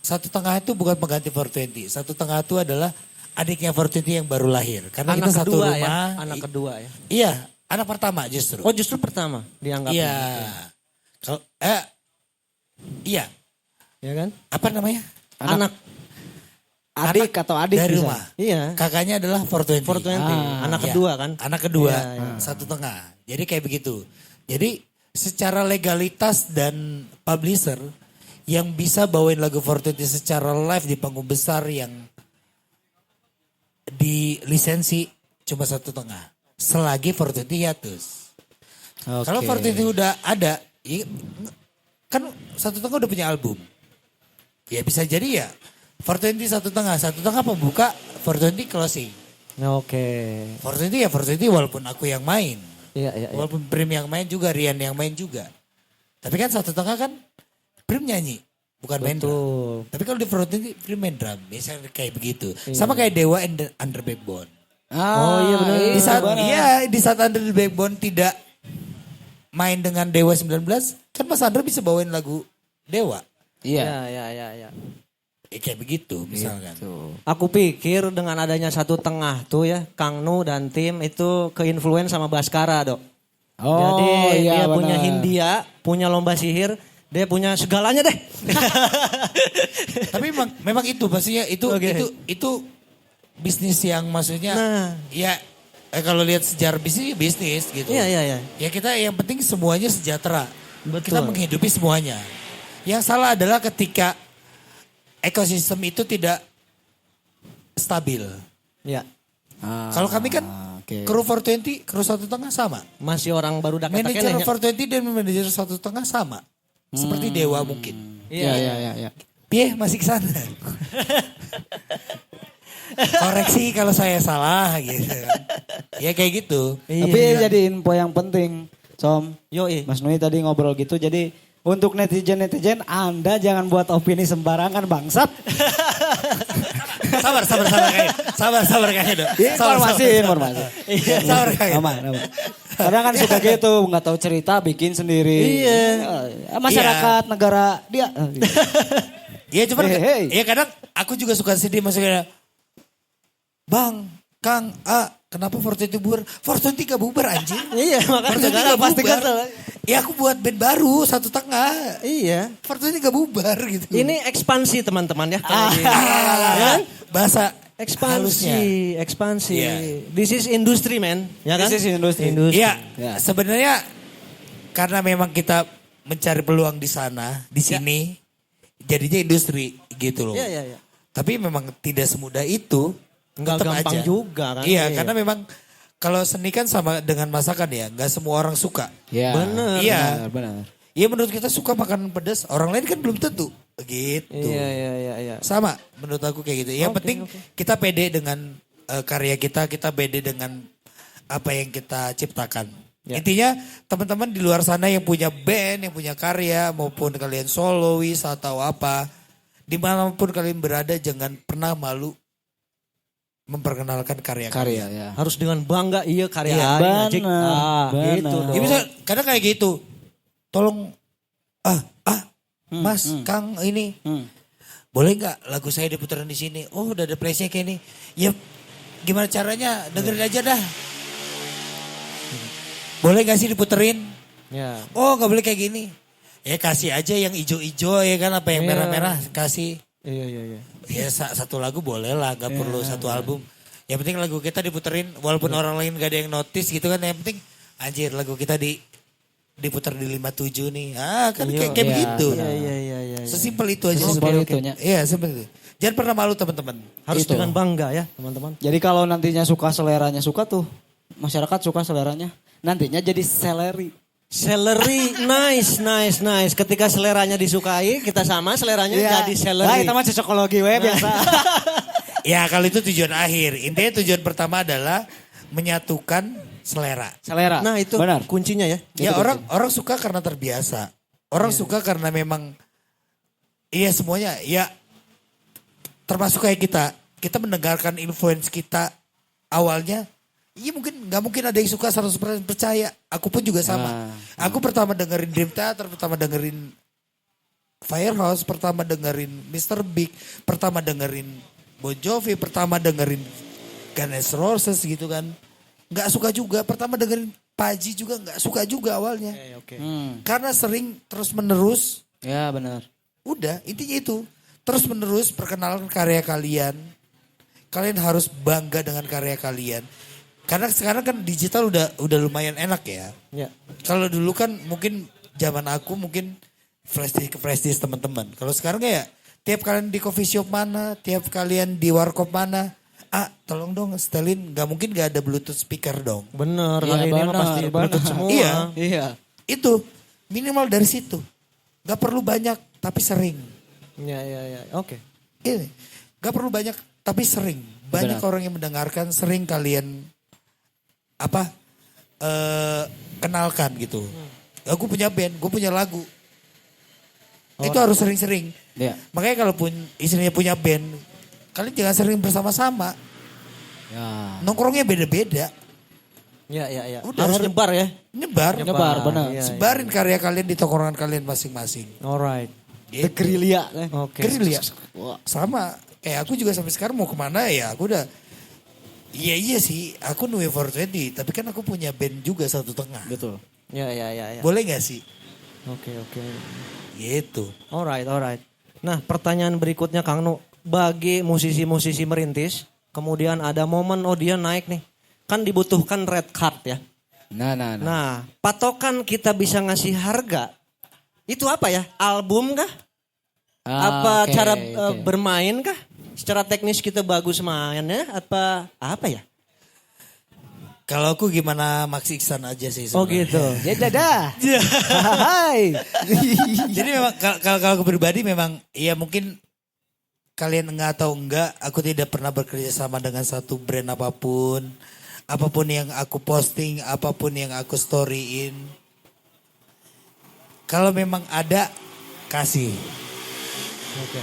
Speaker 3: Satu Tengah itu bukan pengganti 420. Satu Tengah itu adalah adiknya 420 yang baru lahir. Karena
Speaker 1: Anak
Speaker 3: kita satu
Speaker 1: kedua
Speaker 3: rumah.
Speaker 1: ya. Anak kedua ya.
Speaker 3: Iya, anak pertama justru.
Speaker 1: Oh justru pertama dianggap.
Speaker 3: Iya. Kalau iya.
Speaker 1: Ya kan?
Speaker 3: Apa namanya?
Speaker 1: Anak
Speaker 2: Adik atau adik
Speaker 3: dari
Speaker 2: bisa.
Speaker 3: rumah.
Speaker 1: Iya.
Speaker 3: Kakaknya adalah 420.
Speaker 1: 420. Anak
Speaker 3: Iya.
Speaker 1: kedua kan?
Speaker 3: Anak kedua,
Speaker 1: Iya.
Speaker 3: Satu Tengah. Jadi kayak begitu. Jadi secara legalitas dan publisher yang bisa bawain lagu 420 secara live di panggung besar yang di lisensi cuma Satu Tengah. Selagi 420 hiatus. Kalau 420 udah ada, kan Satu Tengah udah punya album. Ya bisa jadi ya 420 Satu Tengah pembuka, 420 closing.
Speaker 1: Oke.
Speaker 3: 420 ya 420 walaupun aku yang main.
Speaker 1: Iya.
Speaker 3: Walaupun Prim yang main juga, Rian yang main juga. Tapi kan Satu Tengah kan Prim nyanyi, bukan main drum. Tapi kalau di 420 Prim main drum, biasanya kayak begitu. Sama kayak Dewa and Under Backbone.
Speaker 1: Iya benar.
Speaker 3: Di saat Under the Backbone tidak main dengan Dewa 19, kan Mas Andre bisa bawain lagu Dewa.
Speaker 2: Iya.
Speaker 1: Iya.
Speaker 3: Kayak begitu misalkan.
Speaker 1: Aku pikir dengan adanya Satu Tengah tuh ya, Kang Nu dan tim itu ke-influence sama Baskara, Dok. Jadi dia punya Hindia, punya lomba sihir, dia punya segalanya deh.
Speaker 3: Tapi memang itu maksudnya itu bisnis yang maksudnya ya kalau lihat sejarah bisnis gitu.
Speaker 1: Iya.
Speaker 3: Ya kita yang penting semuanya sejahtera.
Speaker 1: Betul.
Speaker 3: Kita menghidupi semuanya. Yang salah adalah ketika ekosistem itu tidak stabil.
Speaker 1: Iya.
Speaker 3: Kalau kami kan kru 420, kru Satu Tengah sama.
Speaker 1: Masih orang baru
Speaker 3: Manajer
Speaker 1: daket-daketnya.
Speaker 3: 420 dan manajer Satu Tengah sama. Seperti Dewa mungkin.
Speaker 2: Iya.
Speaker 3: Piye masih ke sana. Koreksi kalau saya salah gitu. Ya kayak gitu.
Speaker 2: Tapi jadi info yang penting, Som. Mas Nui tadi ngobrol gitu, jadi untuk netizen Anda jangan buat opini sembarangan bangsat.
Speaker 3: Sabar kayaknya dong.
Speaker 2: Informasi.
Speaker 3: Sabar kayaknya.
Speaker 2: Aman. Kadang kan suka gitu, nggak tahu cerita, bikin sendiri.
Speaker 1: Iya.
Speaker 2: Masyarakat, negara, dia.
Speaker 3: Iya cuman,
Speaker 2: Hey.
Speaker 3: ya kadang aku juga suka sedih maksudnya. Bang, Kang, kenapa Fortune itu bubar? Fortune 3 bubar anjing.
Speaker 1: Iya, makanya
Speaker 3: Fortune 3
Speaker 1: pasti
Speaker 3: bubar.
Speaker 1: kesel.
Speaker 3: Ya aku buat band baru 1,5.
Speaker 1: Iya.
Speaker 3: Fortune 3 bubar gitu.
Speaker 1: Ini ekspansi teman-teman ya.
Speaker 3: Bahasa
Speaker 1: Ekspansi,
Speaker 3: halusnya.
Speaker 1: ekspansi.
Speaker 3: Iya.
Speaker 1: This is industry, man. Ya kan?
Speaker 2: This is industry.
Speaker 3: Iya,
Speaker 2: Ya.
Speaker 3: sebenarnya karena memang kita mencari peluang di sana, di sini, jadinya industri gitu loh.
Speaker 1: Iya.
Speaker 3: Tapi memang tidak semudah itu.
Speaker 1: Enggak
Speaker 3: tetap
Speaker 1: gampang
Speaker 3: aja.
Speaker 1: juga kan.
Speaker 3: Iya, karena memang kalau seni kan sama dengan masakan ya, nggak semua orang suka.
Speaker 2: Ya.
Speaker 1: Bener.
Speaker 3: Iya.
Speaker 2: Benar.
Speaker 3: Iya menurut kita suka makanan pedas, orang lain kan belum tentu. Gitu.
Speaker 1: Iya.
Speaker 3: Sama menurut aku kayak gitu. Yang penting kita pede dengan karya kita pede dengan apa yang kita ciptakan.
Speaker 1: Ya.
Speaker 3: Intinya teman-teman di luar sana yang punya band, yang punya karya maupun kalian solois atau apa, dimanapun kalian berada jangan pernah malu memperkenalkan karya
Speaker 2: Karya
Speaker 3: kalian.
Speaker 2: ya.
Speaker 1: Harus dengan bangga iya karya
Speaker 3: Iya,
Speaker 1: Aing, Ajik.
Speaker 2: bener.
Speaker 1: Gitu dong.
Speaker 3: Ya bisa kadang kayak gitu. Tolong Mas, Kang ini boleh nggak lagu saya diputerin di sini? Oh, udah ada playnya kayak ini. Ya gimana caranya? Dengerin aja dah. Boleh gak sih diputerin?
Speaker 1: Ya.
Speaker 3: Oh, nggak boleh kayak gini. Ya kasih aja yang ijo-ijo ya kan, apa yang
Speaker 1: Iya.
Speaker 3: merah-merah kasih.
Speaker 1: Iya.
Speaker 3: Ya satu lagu boleh lah, gak perlu satu album. Yang penting lagu kita diputerin walaupun orang lain gak ada yang notice gitu kan. Yang penting anjir lagu kita diputar di 57 nih. Kan kayak begitu.
Speaker 1: Iya.
Speaker 3: Sesimpel itu aja.
Speaker 2: Sesimpel
Speaker 3: sebenarnya.
Speaker 2: itunya.
Speaker 3: Iya, simpel itu. Jangan pernah malu teman-teman.
Speaker 1: Harus
Speaker 2: Itu.
Speaker 1: dengan bangga ya, teman-teman.
Speaker 2: Jadi kalau nantinya seleranya suka tuh, masyarakat suka seleranya, nantinya jadi seleri.
Speaker 1: Celery, nice. Ketika seleranya disukai, kita sama seleranya jadi
Speaker 2: Nah,
Speaker 1: celery.
Speaker 2: itu mah cocokologi we biasa.
Speaker 3: Ya kalau itu tujuan akhir. Intinya tujuan pertama adalah menyatukan selera.
Speaker 2: Selera.
Speaker 1: Nah itu
Speaker 2: benar.
Speaker 1: kuncinya ya.
Speaker 3: Ya orang suka karena terbiasa. Orang suka karena memang iya semuanya ya termasuk kayak kita mendengarkan influence kita awalnya iya mungkin nggak mungkin ada yang suka 100% percaya. Aku pun juga sama. Aku pertama dengerin Dream Theater, pertama dengerin Firehouse, pertama dengerin Mr. Big, pertama dengerin Bon Jovi, pertama dengerin Guns N' Roses gitu kan. Nggak suka juga, pertama dengerin Paji juga nggak suka juga awalnya.
Speaker 1: Oke.
Speaker 3: Karena sering terus menerus,
Speaker 2: Ya benar.
Speaker 3: udah intinya itu. Terus menerus perkenalkan karya kalian. Kalian harus bangga dengan karya kalian. Karena sekarang kan digital udah lumayan enak ya.
Speaker 1: Ya.
Speaker 3: Kalau dulu kan mungkin zaman aku mungkin flash disk teman-teman. Kalau sekarang kayak tiap kalian di coffee shop mana, tiap kalian di warkop mana, tolong dong setelin, nggak mungkin nggak ada Bluetooth speaker dong.
Speaker 1: Bener,
Speaker 2: Iya,
Speaker 1: hari ini mah
Speaker 2: bener,
Speaker 1: pasti
Speaker 2: bener.
Speaker 1: Bluetooth semua.
Speaker 3: Iya. Itu minimal dari situ. Gak perlu banyak tapi sering.
Speaker 1: Ya. Oke.
Speaker 3: Ini gak perlu banyak tapi sering. Banyak
Speaker 2: Benar.
Speaker 3: orang yang mendengarkan, sering kalian kenalkan gitu. Aku punya band, gue punya lagu. Itu harus sering-sering.
Speaker 2: Iya.
Speaker 3: Makanya kalaupun istrinya punya band, kalian jangan sering bersama-sama.
Speaker 2: Ya.
Speaker 3: Nongkrongnya beda-beda.
Speaker 1: Ya.
Speaker 3: Udah,
Speaker 1: Harus nyebar ya.
Speaker 3: Nyebar.
Speaker 2: Nyebar, benar.
Speaker 1: Iya.
Speaker 3: Sebarin karya kalian di tongkrongan kalian masing-masing.
Speaker 1: Alright.
Speaker 2: The Gerilya.
Speaker 1: Oke.
Speaker 3: Gerilya.
Speaker 2: Wah.
Speaker 3: Sama. Kayak aku juga sampai sekarang mau kemana ya aku udah. Iya sih aku Nue 420 tapi kan aku punya band juga 1,5.
Speaker 2: Betul.
Speaker 1: Ya.
Speaker 3: Boleh gak sih?
Speaker 1: Oke.
Speaker 3: Gitu.
Speaker 1: Alright. Nah, pertanyaan berikutnya Kang Nu, bagi musisi-musisi merintis, kemudian ada momen dia naik nih. Kan dibutuhkan red card ya.
Speaker 2: Nah.
Speaker 1: Nah, patokan kita bisa ngasih harga. Itu apa ya? Album kah? Apa
Speaker 2: Oke,
Speaker 1: cara
Speaker 2: oke.
Speaker 1: bermain kah? Secara teknis kita bagus mainnya apa ya?
Speaker 3: Kalau aku gimana Max Iksan aja sih
Speaker 1: Oh
Speaker 3: sebenarnya.
Speaker 1: gitu.
Speaker 2: Ya dadah. Hai.
Speaker 3: Jadi memang kalau aku pribadi memang ya mungkin kalian nggak tahu enggak aku tidak pernah bekerja sama dengan satu brand apapun. Apapun yang aku posting, apapun yang aku storyin. Kalau memang ada kasih.
Speaker 1: Oke.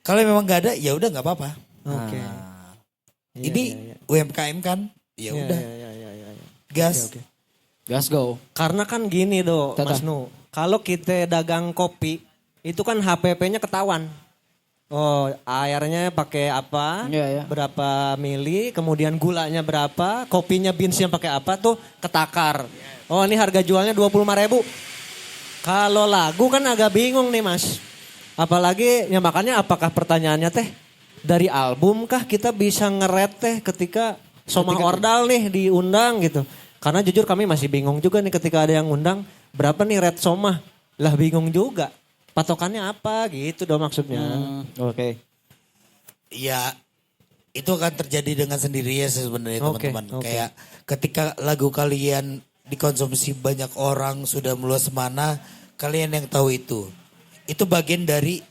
Speaker 3: Kalau memang nggak ada ya udah nggak apa-apa.
Speaker 1: Oke.
Speaker 3: Ini UMKM kan, ya udah. Gas.
Speaker 1: Oke.
Speaker 2: Gas go.
Speaker 1: Karena kan gini Mas Nu, kalau kita dagang kopi itu kan HPP-nya ketahuan. Oh, airnya pakai apa?
Speaker 2: Iya, iya.
Speaker 1: Berapa mili, kemudian gulanya berapa, kopinya beansnya pakai apa tuh ketakar. Oh, ini harga jualnya 25.000. Kalau lagu kan agak bingung nih, Mas. Apalagi ya makanya apakah pertanyaannya teh dari album kah kita bisa ngeret teh ketika Soma Ordal nih diundang gitu. Karena jujur kami masih bingung juga nih ketika ada yang undang berapa nih red Soma. Lah bingung juga. Patokannya apa gitu dong maksudnya.
Speaker 2: Oke.
Speaker 3: Ya itu akan terjadi dengan sendirinya sebenarnya
Speaker 1: Oke,
Speaker 3: teman-teman.
Speaker 1: oke.
Speaker 3: Kayak ketika lagu kalian dikonsumsi banyak orang sudah meluas mana, kalian yang tahu itu. Itu bagian dari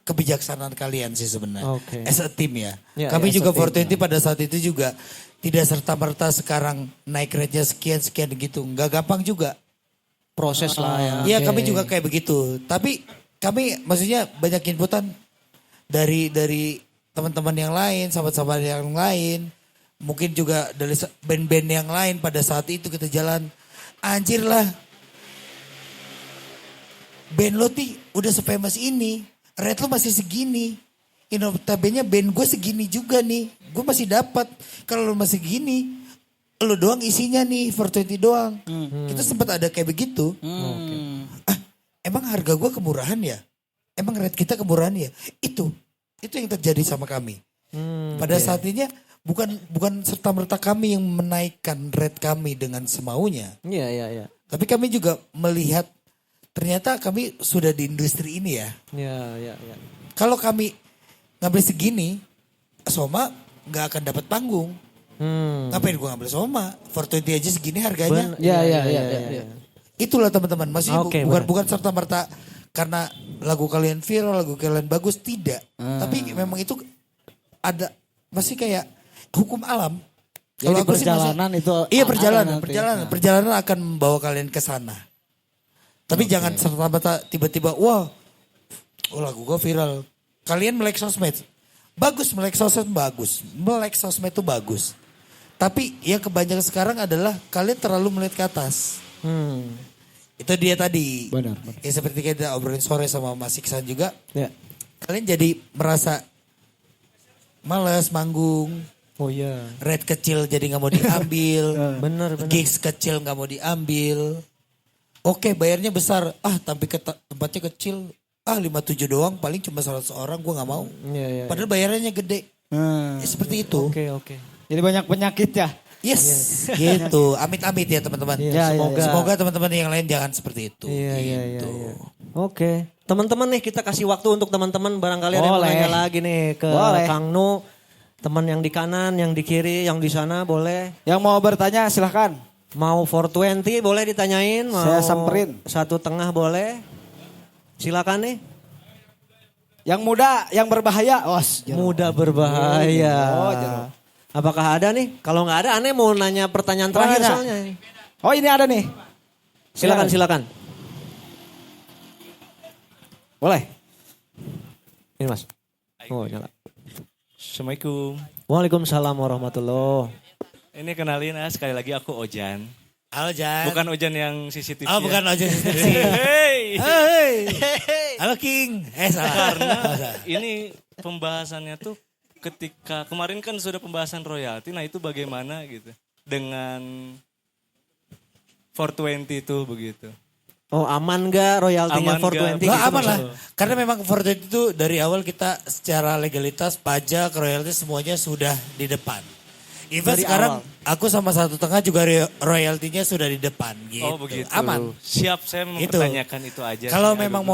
Speaker 3: kebijaksanaan kalian sih sebenarnya.
Speaker 1: Oke.
Speaker 3: As a team ya.
Speaker 1: Ya,
Speaker 3: Kami
Speaker 1: ya,
Speaker 3: juga
Speaker 1: as a team.
Speaker 3: 420 pada saat itu juga tidak serta-merta sekarang naik rate-nya sekian-sekian gitu. Nggak gampang juga.
Speaker 1: Proses lah ya.
Speaker 3: Iya
Speaker 1: Oke.
Speaker 3: kami juga kayak begitu. Tapi kami maksudnya banyak inputan dari teman-teman yang lain, sahabat-sahabat yang lain. Mungkin juga dari band-band yang lain pada saat itu kita jalan. Anjir lah. Band lo ti udah se-famous ini. Rate lo masih segini. Notabene band gue segini juga nih. Gue masih dapat. Kalau lo masih gini. Lo doang isinya nih 420 doang. Kita sempat ada kayak begitu. Ah, emang harga gue kemurahan ya? Emang rate kita kemurahan ya? Itu yang terjadi sama kami. Pada saat ini bukan serta-merta kami yang menaikkan rate kami dengan semaunya.
Speaker 1: Iya, iya, iya.
Speaker 3: Tapi kami juga melihat ternyata kami sudah di industri ini ya.
Speaker 1: Iya, iya, iya.
Speaker 3: Kalau kami ngambil segini, Soma nggak akan dapat panggung. Ngapain gue ngambil Soma? 420 aja segini harganya.
Speaker 2: Iya.
Speaker 3: Itulah teman-teman. Maksudnya
Speaker 1: Oke,
Speaker 3: bukan serta-merta karena lagu kalian viral, lagu kalian bagus. Tidak. Tapi memang itu ada, masih kayak hukum alam.
Speaker 2: Jadi
Speaker 3: aku sih
Speaker 2: perjalanan itu
Speaker 3: Iya
Speaker 2: ada
Speaker 3: perjalanan.
Speaker 2: nanti.
Speaker 3: Perjalanan akan membawa kalian ke sana. Tapi jangan serta-merta tiba-tiba, wah lagu gue viral. Kalian melek sosmed. Bagus melek sosmed bagus. Melek sosmed itu bagus. Tapi yang kebanyakan sekarang adalah kalian terlalu melihat ke atas. Itu dia tadi.
Speaker 2: Benar.
Speaker 3: Ya seperti kita obrolin sore sama Mas Iksan juga.
Speaker 1: Ya.
Speaker 3: Kalian jadi merasa males manggung.
Speaker 1: Oh iya.
Speaker 3: Rate kecil jadi nggak mau diambil.
Speaker 1: Bener.
Speaker 3: Gigs kecil nggak mau diambil. Oke bayarnya besar. Tapi tempatnya kecil. 57 doang paling cuma 100 orang gue nggak mau.
Speaker 1: Iya.
Speaker 3: Padahal bayarannya gede. Ya, seperti itu.
Speaker 1: Oke.
Speaker 2: Jadi banyak penyakit ya.
Speaker 3: Yes, gitu. Amit-amit ya teman-teman.
Speaker 1: Iya,
Speaker 3: Semoga teman-teman yang lain jangan seperti itu.
Speaker 1: Iya.
Speaker 3: Gitu.
Speaker 1: Oke. Teman-teman nih kita kasih waktu untuk teman-teman barangkali ada yang mau
Speaker 2: Boleh.
Speaker 1: nanya lagi nih ke
Speaker 2: Boleh.
Speaker 1: Kang Nu. Teman yang di kanan, yang di kiri, yang di sana boleh.
Speaker 2: Yang mau bertanya silahkan.
Speaker 1: Mau 420 boleh ditanyain. Mau
Speaker 2: Saya samperin.
Speaker 1: 1/2 boleh. Silakan nih.
Speaker 2: Yang muda, yang berbahaya.
Speaker 1: Muda berbahaya.
Speaker 2: Oh, jero.
Speaker 1: Apakah ada nih? Kalau nggak ada, aneh mau nanya pertanyaan terakhir
Speaker 2: ada?
Speaker 1: soalnya.
Speaker 2: Oh ini ada nih.
Speaker 1: Silakan.
Speaker 2: Boleh.
Speaker 1: Ini Mas. Oh, nyala.
Speaker 4: Assalamualaikum.
Speaker 1: Waalaikumsalam warahmatullahi.
Speaker 4: Ini kenalin sekali lagi aku Ojan.
Speaker 3: Halo Jan.
Speaker 4: Bukan Ojan yang CCTV.
Speaker 3: Oh bukan aja.
Speaker 4: Hey.
Speaker 3: Halo King. Salah.
Speaker 4: Karena ini pembahasannya tuh ketika kemarin kan sudah pembahasan royalti. Nah itu bagaimana gitu dengan 420 itu begitu.
Speaker 1: Oh aman gak royaltinya
Speaker 4: Aman nggak?
Speaker 1: 420?
Speaker 3: Nggak
Speaker 1: gitu
Speaker 3: aman lah.
Speaker 1: maksudnya?
Speaker 3: Karena memang 420 itu dari awal kita secara legalitas, pajak, royalti semuanya sudah di depan. Even
Speaker 1: Dari
Speaker 3: sekarang
Speaker 1: awal.
Speaker 3: aku sama 1/2 juga royaltinya sudah di depan gitu.
Speaker 4: Oh begitu.
Speaker 3: Aman.
Speaker 4: Siap saya
Speaker 3: Itu.
Speaker 4: mempertanyakan itu aja.
Speaker 3: Kalau
Speaker 4: sih.
Speaker 3: memang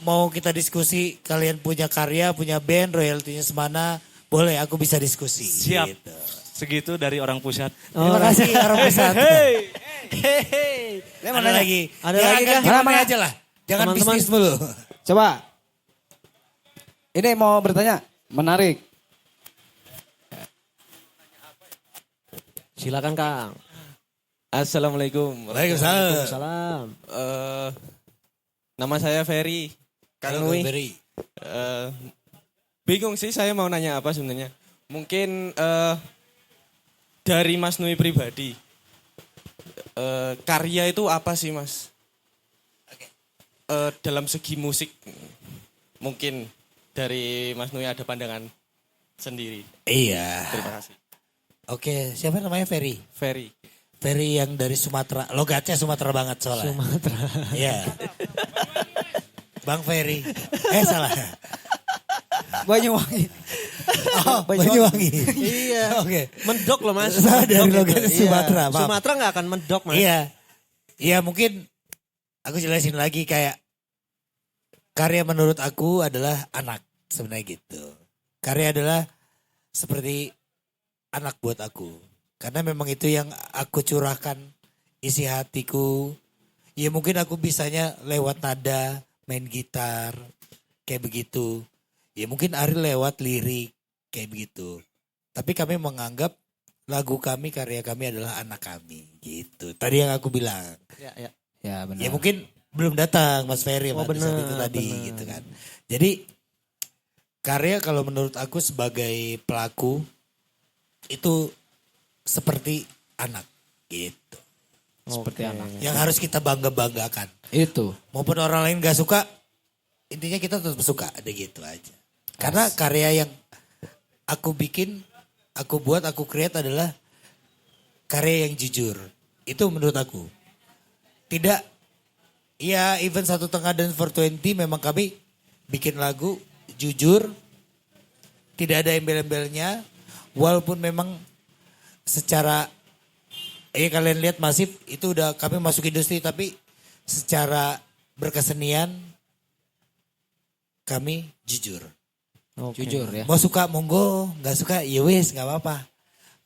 Speaker 3: mau kita diskusi, kalian punya karya, punya band, royaltinya semana, boleh aku bisa diskusi.
Speaker 4: Siap.
Speaker 3: Gitu.
Speaker 4: Segitu dari orang pusat.
Speaker 3: Terima kasih orang pusat.
Speaker 1: Hehehe.
Speaker 3: Ada lagi.
Speaker 1: Ada
Speaker 3: Ya,
Speaker 1: lagi
Speaker 3: kan
Speaker 1: kah?
Speaker 3: gimana aja lah. Jangan
Speaker 1: Teman-teman.
Speaker 3: bisnis dulu.
Speaker 2: Coba. Ini mau bertanya. Menarik.
Speaker 1: Silakan Kang.
Speaker 5: Assalamualaikum.
Speaker 3: Waalaikumsalam.
Speaker 1: Salam.
Speaker 5: Nama saya Ferry. Kang
Speaker 3: Halo,
Speaker 5: Nui.
Speaker 3: Ferry.
Speaker 5: Bingung sih saya mau nanya apa sebenarnya. Mungkin dari Mas Nui pribadi. Karya itu apa sih Mas? Dalam segi musik mungkin dari Mas Nui ada pandangan sendiri.
Speaker 3: Iya.
Speaker 5: Terima kasih.
Speaker 3: Oke, siapa namanya Ferry?
Speaker 5: Ferry.
Speaker 3: Ferry yang dari Sumatera. Logatnya Sumatera banget soalnya.
Speaker 1: Sumatera.
Speaker 3: Iya. Bang Ferry. Salah.
Speaker 2: Banyuwangi.
Speaker 3: Oh, Banyuwangi.
Speaker 1: Iya.
Speaker 3: Oke.
Speaker 1: Mendok loh Mas.
Speaker 3: Saya dari
Speaker 1: Mendok
Speaker 3: logatnya
Speaker 1: itu.
Speaker 3: Sumatera,
Speaker 1: Iya.
Speaker 3: maaf.
Speaker 1: Sumatera nggak akan mendok Mas.
Speaker 3: Iya. Iya mungkin aku jelasin lagi kayak karya menurut aku adalah anak sebenarnya gitu. Karya adalah seperti anak buat aku. Karena memang itu yang aku curahkan isi hatiku. Ya mungkin aku bisanya lewat nada, main gitar, kayak begitu. Ya mungkin Ari lewat lirik, kayak begitu. Tapi kami menganggap lagu kami, karya kami adalah anak kami gitu. Tadi yang aku bilang.
Speaker 1: Ya.
Speaker 2: Ya benar.
Speaker 3: Ya mungkin belum datang Mas Ferry pada saat itu tadi gitu kan. Jadi karya kalau menurut aku sebagai pelaku itu seperti anak gitu.
Speaker 2: Seperti anak.
Speaker 3: Yang harus kita bangga-banggakan.
Speaker 2: Itu.
Speaker 3: Maupun orang lain gak suka, intinya kita tetap suka, ada gitu aja. Karena karya yang aku bikin, aku buat, aku create adalah karya yang jujur. Itu menurut aku. Tidak, ya event 1/2 dan 420 memang kami bikin lagu jujur. Tidak ada embel-embelnya. Walaupun memang secara, kalian lihat Masif itu udah kami masuk industri. Tapi secara berkesenian kami jujur.
Speaker 2: Jujur ya.
Speaker 3: Mau suka monggo, nggak suka ya wis nggak apa-apa.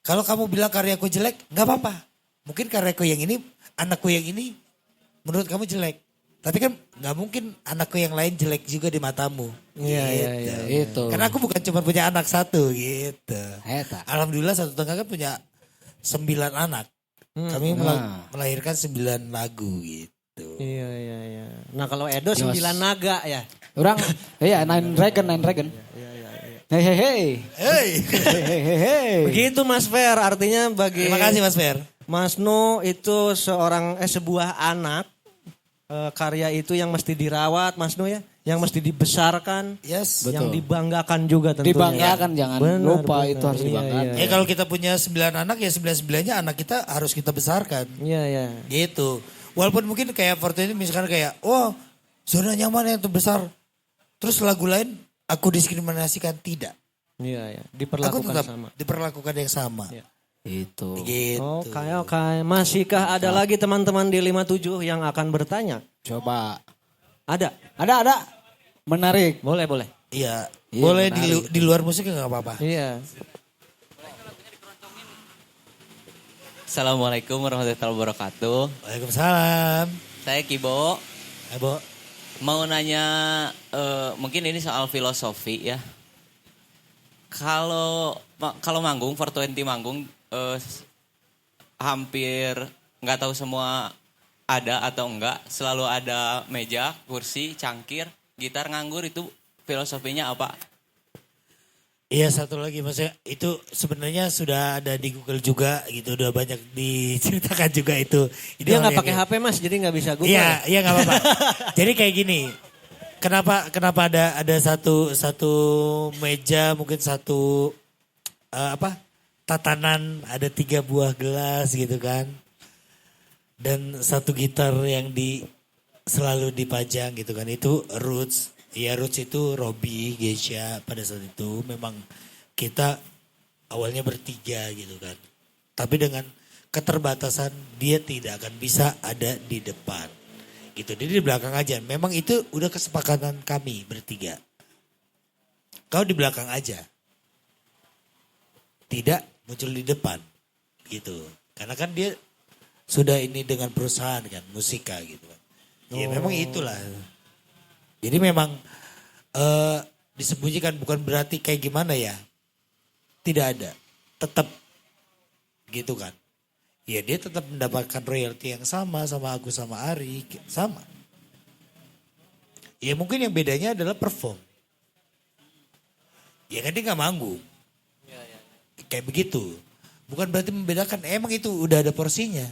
Speaker 3: Kalau kamu bilang karyaku jelek, nggak apa-apa. Mungkin karyaku yang ini, anakku yang ini, menurut kamu jelek. Tapi kan nggak mungkin anakku yang lain jelek juga di matamu.
Speaker 1: Iya, iya,
Speaker 3: Gitu.
Speaker 1: iya.
Speaker 2: Itu.
Speaker 3: Karena aku bukan cuma punya anak satu gitu.
Speaker 2: Eta.
Speaker 3: Alhamdulillah 1/2 kan punya 9 anak. Kami melahirkan 9 lagu gitu.
Speaker 1: Iya. Nah kalau Edo 9 naga ya.
Speaker 2: Orang, iya Nine Dragon. Hei. Hei.
Speaker 1: Begitu Mas Fer, artinya bagi
Speaker 3: Terima kasih Mas Fer.
Speaker 1: Mas Nu itu sebuah anak, karya itu yang mesti dirawat Mas Nu ya, yang mesti dibesarkan,
Speaker 3: Yes.
Speaker 1: yang dibanggakan juga tentunya.
Speaker 2: Dibanggakan, jangan lupa itu harus dibanggakan.
Speaker 1: Iya.
Speaker 3: Kalau kita punya 9 anak ya 9-9-nya anak kita harus kita besarkan.
Speaker 1: Iya.
Speaker 3: Gitu. Walaupun mungkin kayak Forte ini misalkan kayak, zona nyaman yang terbesar. Terus lagu lain aku diskriminasikan, tidak.
Speaker 1: Iya.
Speaker 3: Aku
Speaker 1: Diperlakukan
Speaker 3: tetap
Speaker 1: sama.
Speaker 3: diperlakukan yang sama.
Speaker 1: Iya.
Speaker 2: Itu.
Speaker 3: Gitu.
Speaker 1: Oke. Masihkah ada lagi teman-teman di 57 yang akan bertanya?
Speaker 2: Coba.
Speaker 1: Ada?
Speaker 2: Ada. Menarik.
Speaker 1: Boleh.
Speaker 3: Iya.
Speaker 2: Iya,
Speaker 3: Boleh
Speaker 2: menarik.
Speaker 3: di luar musik nggak apa-apa.
Speaker 1: Iya.
Speaker 6: Assalamualaikum warahmatullahi wabarakatuh.
Speaker 3: Waalaikumsalam.
Speaker 6: Saya Kibo.
Speaker 3: Bo.
Speaker 6: Mau nanya, mungkin ini soal filosofi ya. Kalau manggung, 420 manggung, hampir nggak tahu semua ada atau enggak. Selalu ada meja, kursi, cangkir, gitar, nganggur, itu filosofinya apa?
Speaker 3: Iya satu lagi maksudnya itu sebenarnya sudah ada di Google juga gitu, udah banyak diceritakan juga itu.
Speaker 1: Dia
Speaker 3: hal
Speaker 1: nggak
Speaker 3: yang-
Speaker 1: pakai HP Mas, jadi nggak bisa Google.
Speaker 3: Iya nggak apa-apa. Jadi kayak gini, kenapa ada satu meja mungkin satu tatanan ada 3 buah gelas gitu kan, dan satu gitar yang selalu dipajang gitu kan, itu Roots. Ya Roots itu Robby, Geisha pada saat itu memang kita awalnya bertiga gitu kan. Tapi dengan keterbatasan dia tidak akan bisa ada di depan. Gitu, dia di belakang aja. Memang itu udah kesepakatan kami bertiga. Kau di belakang aja. Tidak muncul di depan. Gitu. Karena kan dia sudah ini dengan perusahaan kan, Musika gitu kan. Ya memang itulah. Jadi memang disembunyikan, bukan berarti kayak gimana ya. Tidak ada. Tetap gitu kan. ya dia tetap mendapatkan royalti yang sama aku sama Ari, sama. Ya mungkin yang bedanya adalah perform. Ya kan dia gak manggung. Kayak begitu. Bukan berarti membedakan, emang itu udah ada porsinya.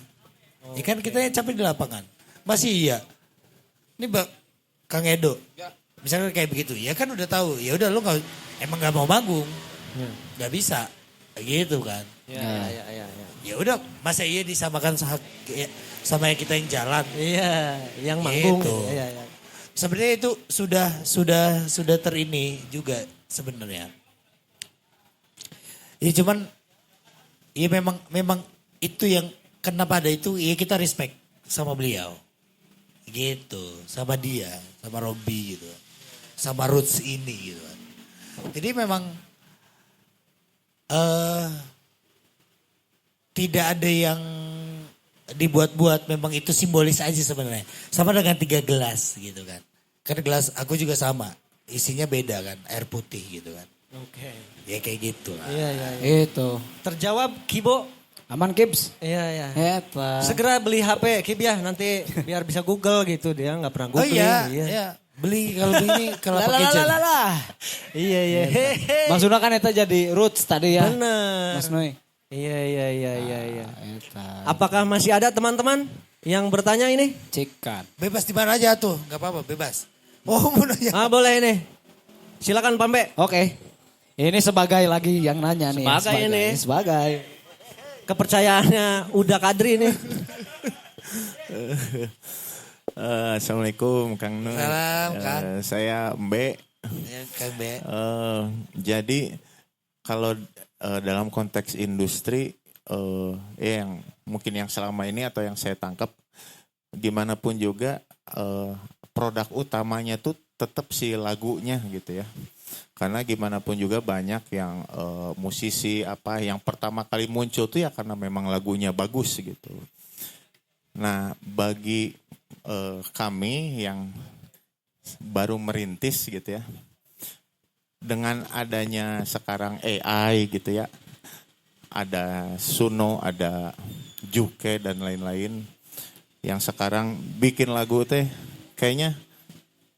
Speaker 3: Ya kan kita yang capek di lapangan. Masih iya. Ini Kang Edo. Misalnya kayak begitu, ya kan udah tahu. Ya udah lu emang gak mau manggung. Gak bisa. Gitu kan. Ya udah, masa iya disamakan sama yang kita yang jalan.
Speaker 1: Iya, yang manggung.
Speaker 3: Gitu.
Speaker 1: Iya.
Speaker 3: Sebenarnya itu sudah terini juga sebenarnya. Ya cuman ya memang itu yang kenapa ada itu ya kita respect sama beliau. Gitu, sama dia, sama Robby gitu. Sama Roots ini gitu kan. Jadi memang tidak ada yang dibuat-buat, memang itu simbolis aja sebenarnya. Sama dengan 3 gelas gitu kan. Karena gelas aku juga sama, isinya beda kan, air putih gitu kan.
Speaker 1: Oke.
Speaker 3: Ya kayak gitu lah.
Speaker 1: Iya.
Speaker 2: Itu.
Speaker 1: Terjawab Kibo.
Speaker 2: Aman Kips.
Speaker 1: Iya.
Speaker 2: Eta.
Speaker 1: Segera beli HP Kib ya, nanti biar bisa Google gitu, dia nggak pernah
Speaker 3: Oh
Speaker 1: googling.
Speaker 3: iya. Beli kalau begini kalau pakai jam.
Speaker 1: Iya.
Speaker 2: Bang Suna kan eta jadi Roots tadi ya.
Speaker 1: Bener.
Speaker 2: Mas Noi.
Speaker 1: Iya.
Speaker 2: Eta.
Speaker 1: Apakah masih ada teman-teman yang bertanya ini?
Speaker 2: Cikan.
Speaker 3: Bebas di mana aja tuh, nggak apa-apa, bebas. Oh mau nanya.
Speaker 1: Boleh ini. Silakan Pambe.
Speaker 2: Oke. Ini sebagai lagi yang nanya nih.
Speaker 1: Sebagai ini.
Speaker 2: Sebagai.
Speaker 1: Kepercayaannya udah Kadri ini.
Speaker 7: Assalamualaikum Kang Nun.
Speaker 3: Salam, Kang.
Speaker 7: Saya Mbe.
Speaker 3: Ya, Kang Be.
Speaker 7: Jadi kalau dalam konteks industri yang mungkin yang selama ini atau yang saya tangkap gimana pun juga produk utamanya tuh tetap si lagunya gitu ya. Karena gimana pun juga banyak yang musisi yang pertama kali muncul tuh ya karena memang lagunya bagus gitu. Nah bagi kami yang baru merintis gitu ya, dengan adanya sekarang AI gitu ya, ada Suno, ada Juke dan lain-lain yang sekarang bikin lagu teh kayaknya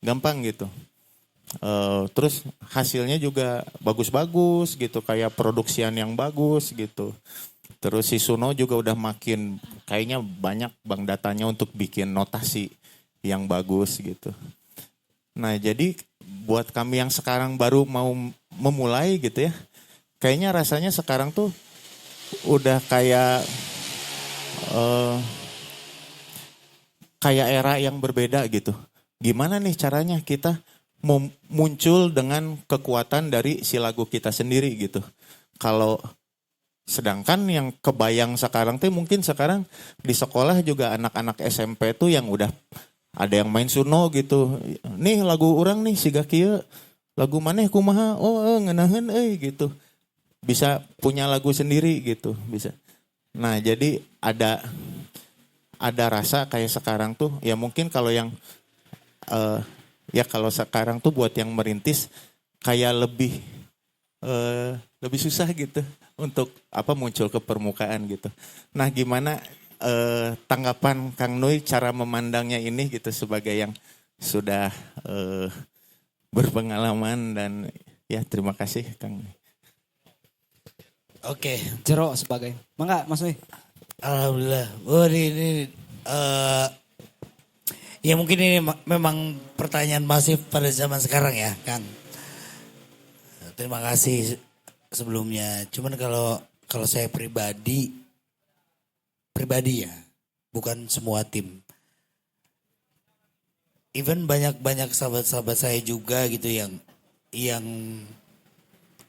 Speaker 7: gampang gitu. Terus hasilnya juga bagus-bagus gitu, kayak produksian yang bagus gitu. Terus si Suno juga udah makin kayaknya banyak bang datanya untuk bikin notasi yang bagus gitu. Nah jadi buat kami yang sekarang baru mau memulai gitu ya, kayaknya rasanya sekarang tuh udah kayak era yang berbeda gitu. Gimana nih caranya kita muncul dengan kekuatan dari si lagu kita sendiri gitu. Kalau sedangkan yang kebayang sekarang tuh mungkin sekarang di sekolah juga anak-anak SMP tuh yang udah ada yang main Suno gitu. Nih lagu orang nih siga kieu, lagu maneh kumaha? Ngeunaheun gitu. Bisa punya lagu sendiri gitu, bisa. Nah, jadi ada rasa kayak sekarang tuh ya mungkin kalau yang ya kalau sekarang tuh buat yang merintis kayak lebih susah gitu untuk muncul ke permukaan gitu. Nah gimana tanggapan Kang Nui cara memandangnya ini gitu sebagai yang sudah berpengalaman dan ya terima kasih Kang Nui.
Speaker 3: Oke.
Speaker 2: Jero sebagai. Mangga Mas Nui.
Speaker 3: Alhamdulillah. Ini ya mungkin ini memang pertanyaan masif pada zaman sekarang ya, Kang. Terima kasih sebelumnya. Cuman kalau saya pribadi ya, bukan semua tim. Even banyak sahabat-sahabat saya juga gitu yang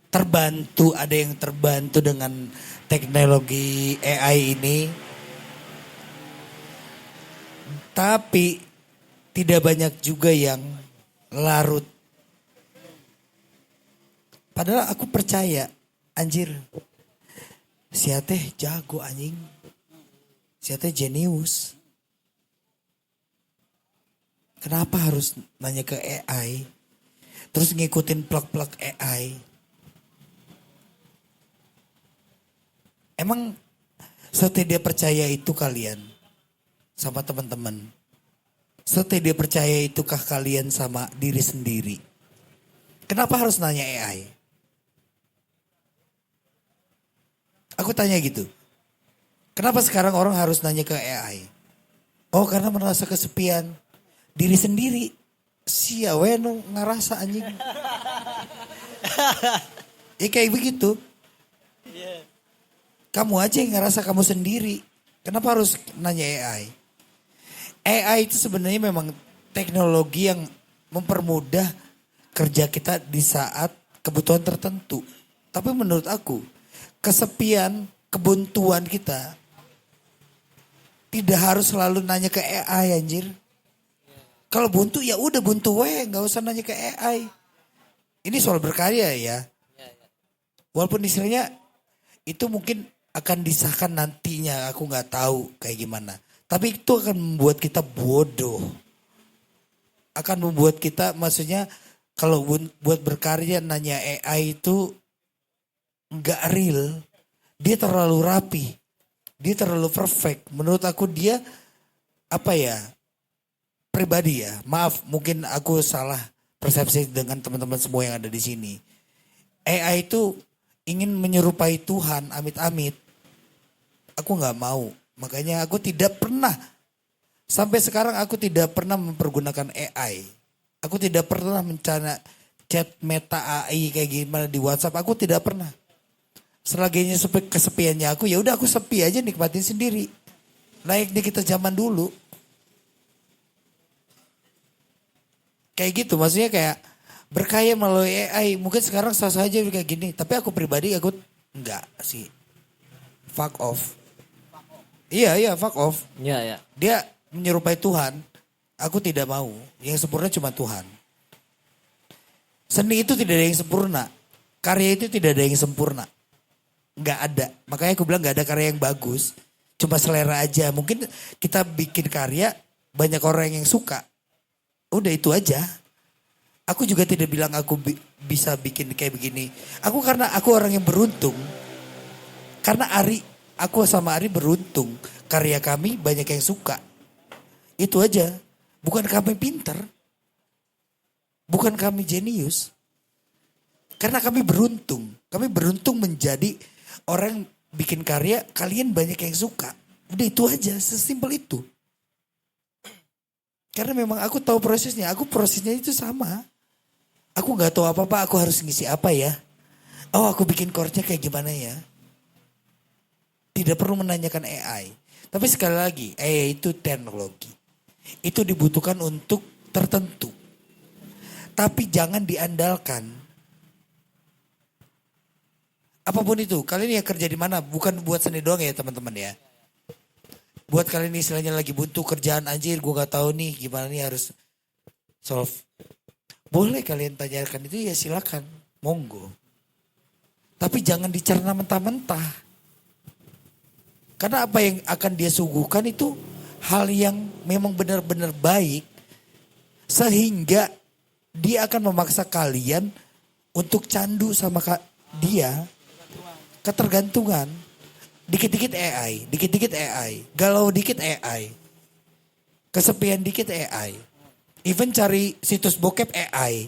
Speaker 3: terbantu, ada yang terbantu dengan teknologi AI ini. Tapi tidak banyak juga yang larut. Padahal aku percaya, anjir. Si teh jago anjing. Si teh jenius. Kenapa harus nanya ke AI? Terus ngikutin plug-plug AI? Emang Setelah percaya itu kalian sama teman-teman. Setelah percaya itukah kalian sama diri sendiri. Kenapa harus nanya AI? Aku tanya gitu. Kenapa sekarang orang harus nanya ke AI? Oh karena merasa kesepian. Diri sendiri. Sia weno ngerasa anjing. Ya kayak begitu. Kamu aja yang ngerasa kamu sendiri. Kenapa harus nanya AI? AI itu sebenarnya memang teknologi yang mempermudah kerja kita di saat kebutuhan tertentu. Tapi menurut aku, kesepian, kebuntuan kita tidak harus selalu nanya ke AI anjir. Kalau buntu ya udah buntu we, nggak usah nanya ke AI. Ini soal berkarya ya. Walaupun istilahnya itu mungkin akan disahkan nantinya, aku nggak tahu kayak gimana. Tapi itu akan membuat kita bodoh. Akan membuat kita, maksudnya kalau buat berkarya nanya AI itu nggak real. Dia terlalu rapi. Dia terlalu perfect. Menurut aku dia apa ya? Pribadi ya. Maaf mungkin aku salah persepsi dengan teman-teman semua yang ada di sini. AI itu ingin menyerupai Tuhan, amit-amit. Aku nggak mau. Makanya aku tidak pernah, sampai sekarang aku tidak pernah mempergunakan AI. Aku tidak pernah mencari chat meta AI kayak gimana di WhatsApp. Aku tidak pernah. Selagi kesepiannya aku, ya udah aku sepi aja nikmatin sendiri. Layaknya kita zaman dulu. Kayak gitu, maksudnya kayak berkaya melalui AI. Mungkin sekarang sah-sah aja kayak gini. Tapi aku pribadi aku enggak sih. Fuck off. Iya, fuck off.
Speaker 2: Iya.
Speaker 3: Dia menyerupai Tuhan. Aku tidak mau. Yang sempurna cuma Tuhan. Seni itu tidak ada yang sempurna. Karya itu tidak ada yang sempurna. Enggak ada. Makanya aku bilang enggak ada karya yang bagus. Cuma selera aja. Mungkin kita bikin karya, banyak orang yang suka. Udah itu aja. Aku juga tidak bilang aku bisa bikin kayak begini. Karena aku orang yang beruntung. Karena aku sama Ari beruntung. Karya kami banyak yang suka. Itu aja. Bukan kami pinter. Bukan kami jenius. Karena kami beruntung. Kami beruntung menjadi orang bikin karya, kalian banyak yang suka. Udah itu aja, sesimpel itu. Karena memang aku tahu prosesnya. Prosesnya itu sama. Aku gak tahu apa-apa, aku harus ngisi apa ya. Oh aku bikin chordnya kayak gimana ya. Tidak perlu menanyakan AI. Tapi sekali lagi, AI itu teknologi. Itu dibutuhkan untuk tertentu. Tapi jangan diandalkan. Apapun itu, kalian yang kerja di mana, bukan buat seni doang ya teman-teman ya. Buat kalian istilahnya lagi buntu kerjaan anjir, gue gak tahu nih gimana nih harus solve. Boleh kalian tanyakan itu ya silakan, monggo. Tapi jangan dicerna mentah-mentah. Karena apa yang akan dia suguhkan itu hal yang memang benar-benar baik. Sehingga dia akan memaksa kalian untuk candu sama dia. Ketergantungan. Dikit-dikit AI, dikit-dikit AI. Galau dikit AI. Kesepian dikit AI. Even cari situs bokep AI.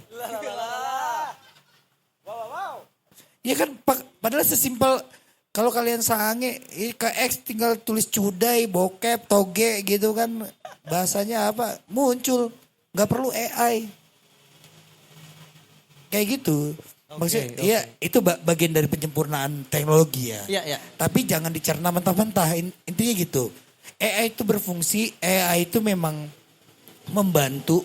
Speaker 3: Ya kan padahal sesimpel kalau kalian sange ke X tinggal tulis cudai, bokep, toge gitu kan. Bahasanya apa? Muncul. Gak perlu AI. Kayak gitu. Maksudnya ya itu bagian dari penyempurnaan teknologi ya.
Speaker 1: Iya.
Speaker 3: Tapi jangan dicerna mentah-mentah. Intinya gitu. AI itu berfungsi, AI itu memang membantu.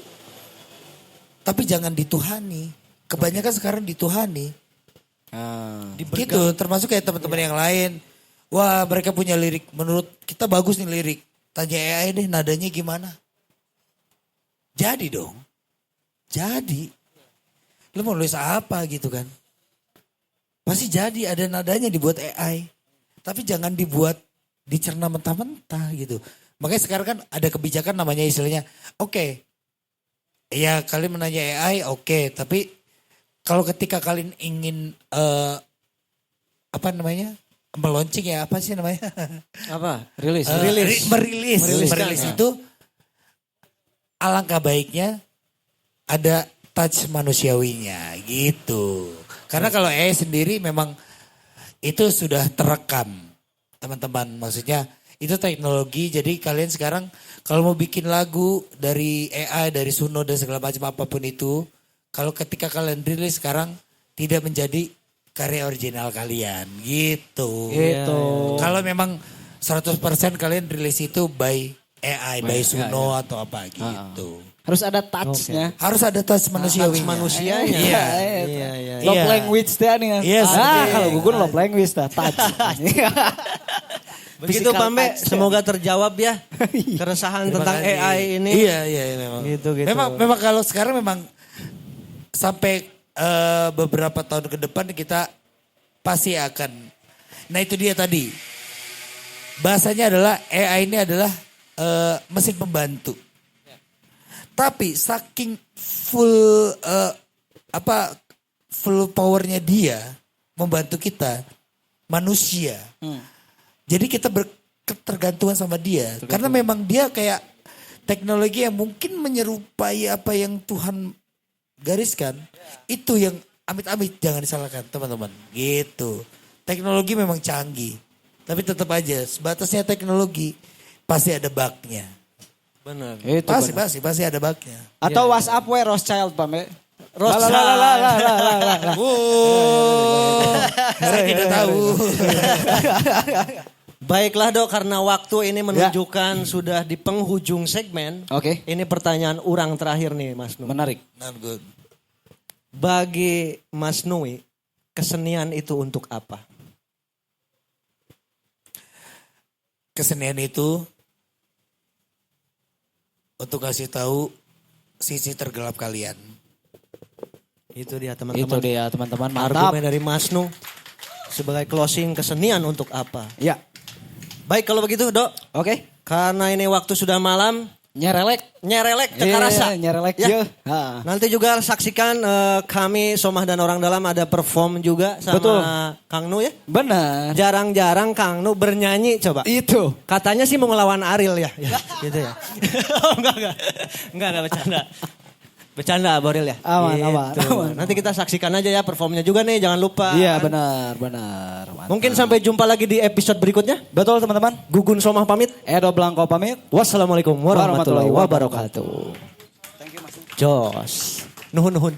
Speaker 3: Tapi jangan dituhani. Kebanyakan sekarang dituhani. Gitu, termasuk kayak teman-teman yang lain. Wah mereka punya lirik, menurut kita bagus nih lirik. Tanya AI deh nadanya gimana. Jadi dong. Jadi. Lu mau nulis apa gitu kan. Pasti jadi ada nadanya dibuat AI. Tapi jangan dibuat dicerna mentah-mentah gitu. Makanya sekarang kan ada kebijakan namanya istilahnya. Oke. Ya kalian menanya AI oke. Tapi kalau ketika kalian ingin Meluncing ya apa sih namanya?
Speaker 1: Apa?
Speaker 2: Rilis.
Speaker 3: Merilis itu alangkah baiknya ada touch manusiawinya gitu. Karena kalau AI sendiri memang itu sudah terekam teman-teman. Maksudnya itu teknologi jadi kalian sekarang kalau mau bikin lagu dari AI, dari Suno dan segala macam apapun itu. Kalau ketika kalian rilis sekarang tidak menjadi karya original kalian gitu.
Speaker 2: Gitu.
Speaker 3: Kalau memang 100% kalian rilis itu by AI, by Suno atau apa gitu.
Speaker 2: Harus ada touch-nya.
Speaker 3: Harus ada touch manusiawinya.
Speaker 1: Manusianya.
Speaker 3: Iya.
Speaker 1: Iya.
Speaker 2: Love
Speaker 3: Iya.
Speaker 2: language teh nih.
Speaker 3: Yes,
Speaker 2: Kalau Gugun love language dah touch.
Speaker 1: Begitu
Speaker 2: Physical
Speaker 1: Pambe,
Speaker 2: touch.
Speaker 1: semoga terjawab ya keresahan
Speaker 3: Terima
Speaker 1: tentang
Speaker 3: kasih.
Speaker 1: AI ini.
Speaker 3: Iya memang.
Speaker 1: Gitu.
Speaker 3: Memang kalau sekarang memang sampai beberapa tahun ke depan kita pasti akan. Nah itu dia tadi. Bahasanya adalah AI ini adalah mesin pembantu. Tapi saking full full powernya dia membantu kita manusia. Jadi kita berketergantungan sama dia. Karena memang dia kayak teknologi yang mungkin menyerupai apa yang Tuhan gariskan. Itu yang amit-amit jangan disalahkan teman-teman. Gitu. Teknologi memang canggih. Tapi tetap aja sebatasnya teknologi pasti ada bugnya.
Speaker 1: Benar.
Speaker 2: Itu
Speaker 3: Pasti ada bugnya.
Speaker 2: Atau WhatsApp we Rothschild Pambe.
Speaker 3: Saya tidak tahu.
Speaker 1: Baiklah Dok, karena waktu ini menunjukkan sudah di penghujung segmen.
Speaker 2: Oke.
Speaker 1: Ini pertanyaan orang terakhir nih Mas Nui.
Speaker 2: Menarik.
Speaker 3: Not good.
Speaker 1: Bagi Mas Nui, kesenian itu untuk apa?
Speaker 3: Kesenian itu untuk kasih tahu sisi tergelap kalian.
Speaker 1: Itu dia
Speaker 2: Itu
Speaker 1: teman-teman.
Speaker 2: dia teman-teman. Mantap.
Speaker 1: Argumen dari Mas Nu sebagai closing kesenian untuk apa?
Speaker 2: Ya.
Speaker 1: Baik kalau begitu Dok,
Speaker 2: Oke.
Speaker 1: karena ini waktu sudah malam,
Speaker 2: Nyerelek.
Speaker 1: teka rasa.
Speaker 2: Nyerelek
Speaker 1: Ya.
Speaker 2: ya. Ha.
Speaker 1: Nanti juga saksikan kami Somah dan Orang Dalam ada perform juga sama
Speaker 2: Betul.
Speaker 1: Kang Nu ya.
Speaker 2: Benar.
Speaker 1: Jarang-jarang Kang Nu bernyanyi coba.
Speaker 2: Itu.
Speaker 1: Katanya sih mau ngelawan Ariel ya. Gitu ya. Oh, enggak bercanda. Bercanda Boril ya.
Speaker 2: Aman,
Speaker 1: Gitu.
Speaker 2: aman.
Speaker 1: Nanti kita saksikan aja ya performnya juga nih, jangan lupa.
Speaker 2: Iya benar. Mantap.
Speaker 1: Mungkin sampai jumpa lagi di episode berikutnya.
Speaker 2: Betul teman-teman.
Speaker 1: Gugun Somah pamit.
Speaker 2: Edo Blanco pamit.
Speaker 1: Wassalamualaikum warahmatullahi
Speaker 2: Warahmatullahi
Speaker 1: wabarakatuh. Jos. Nuhun.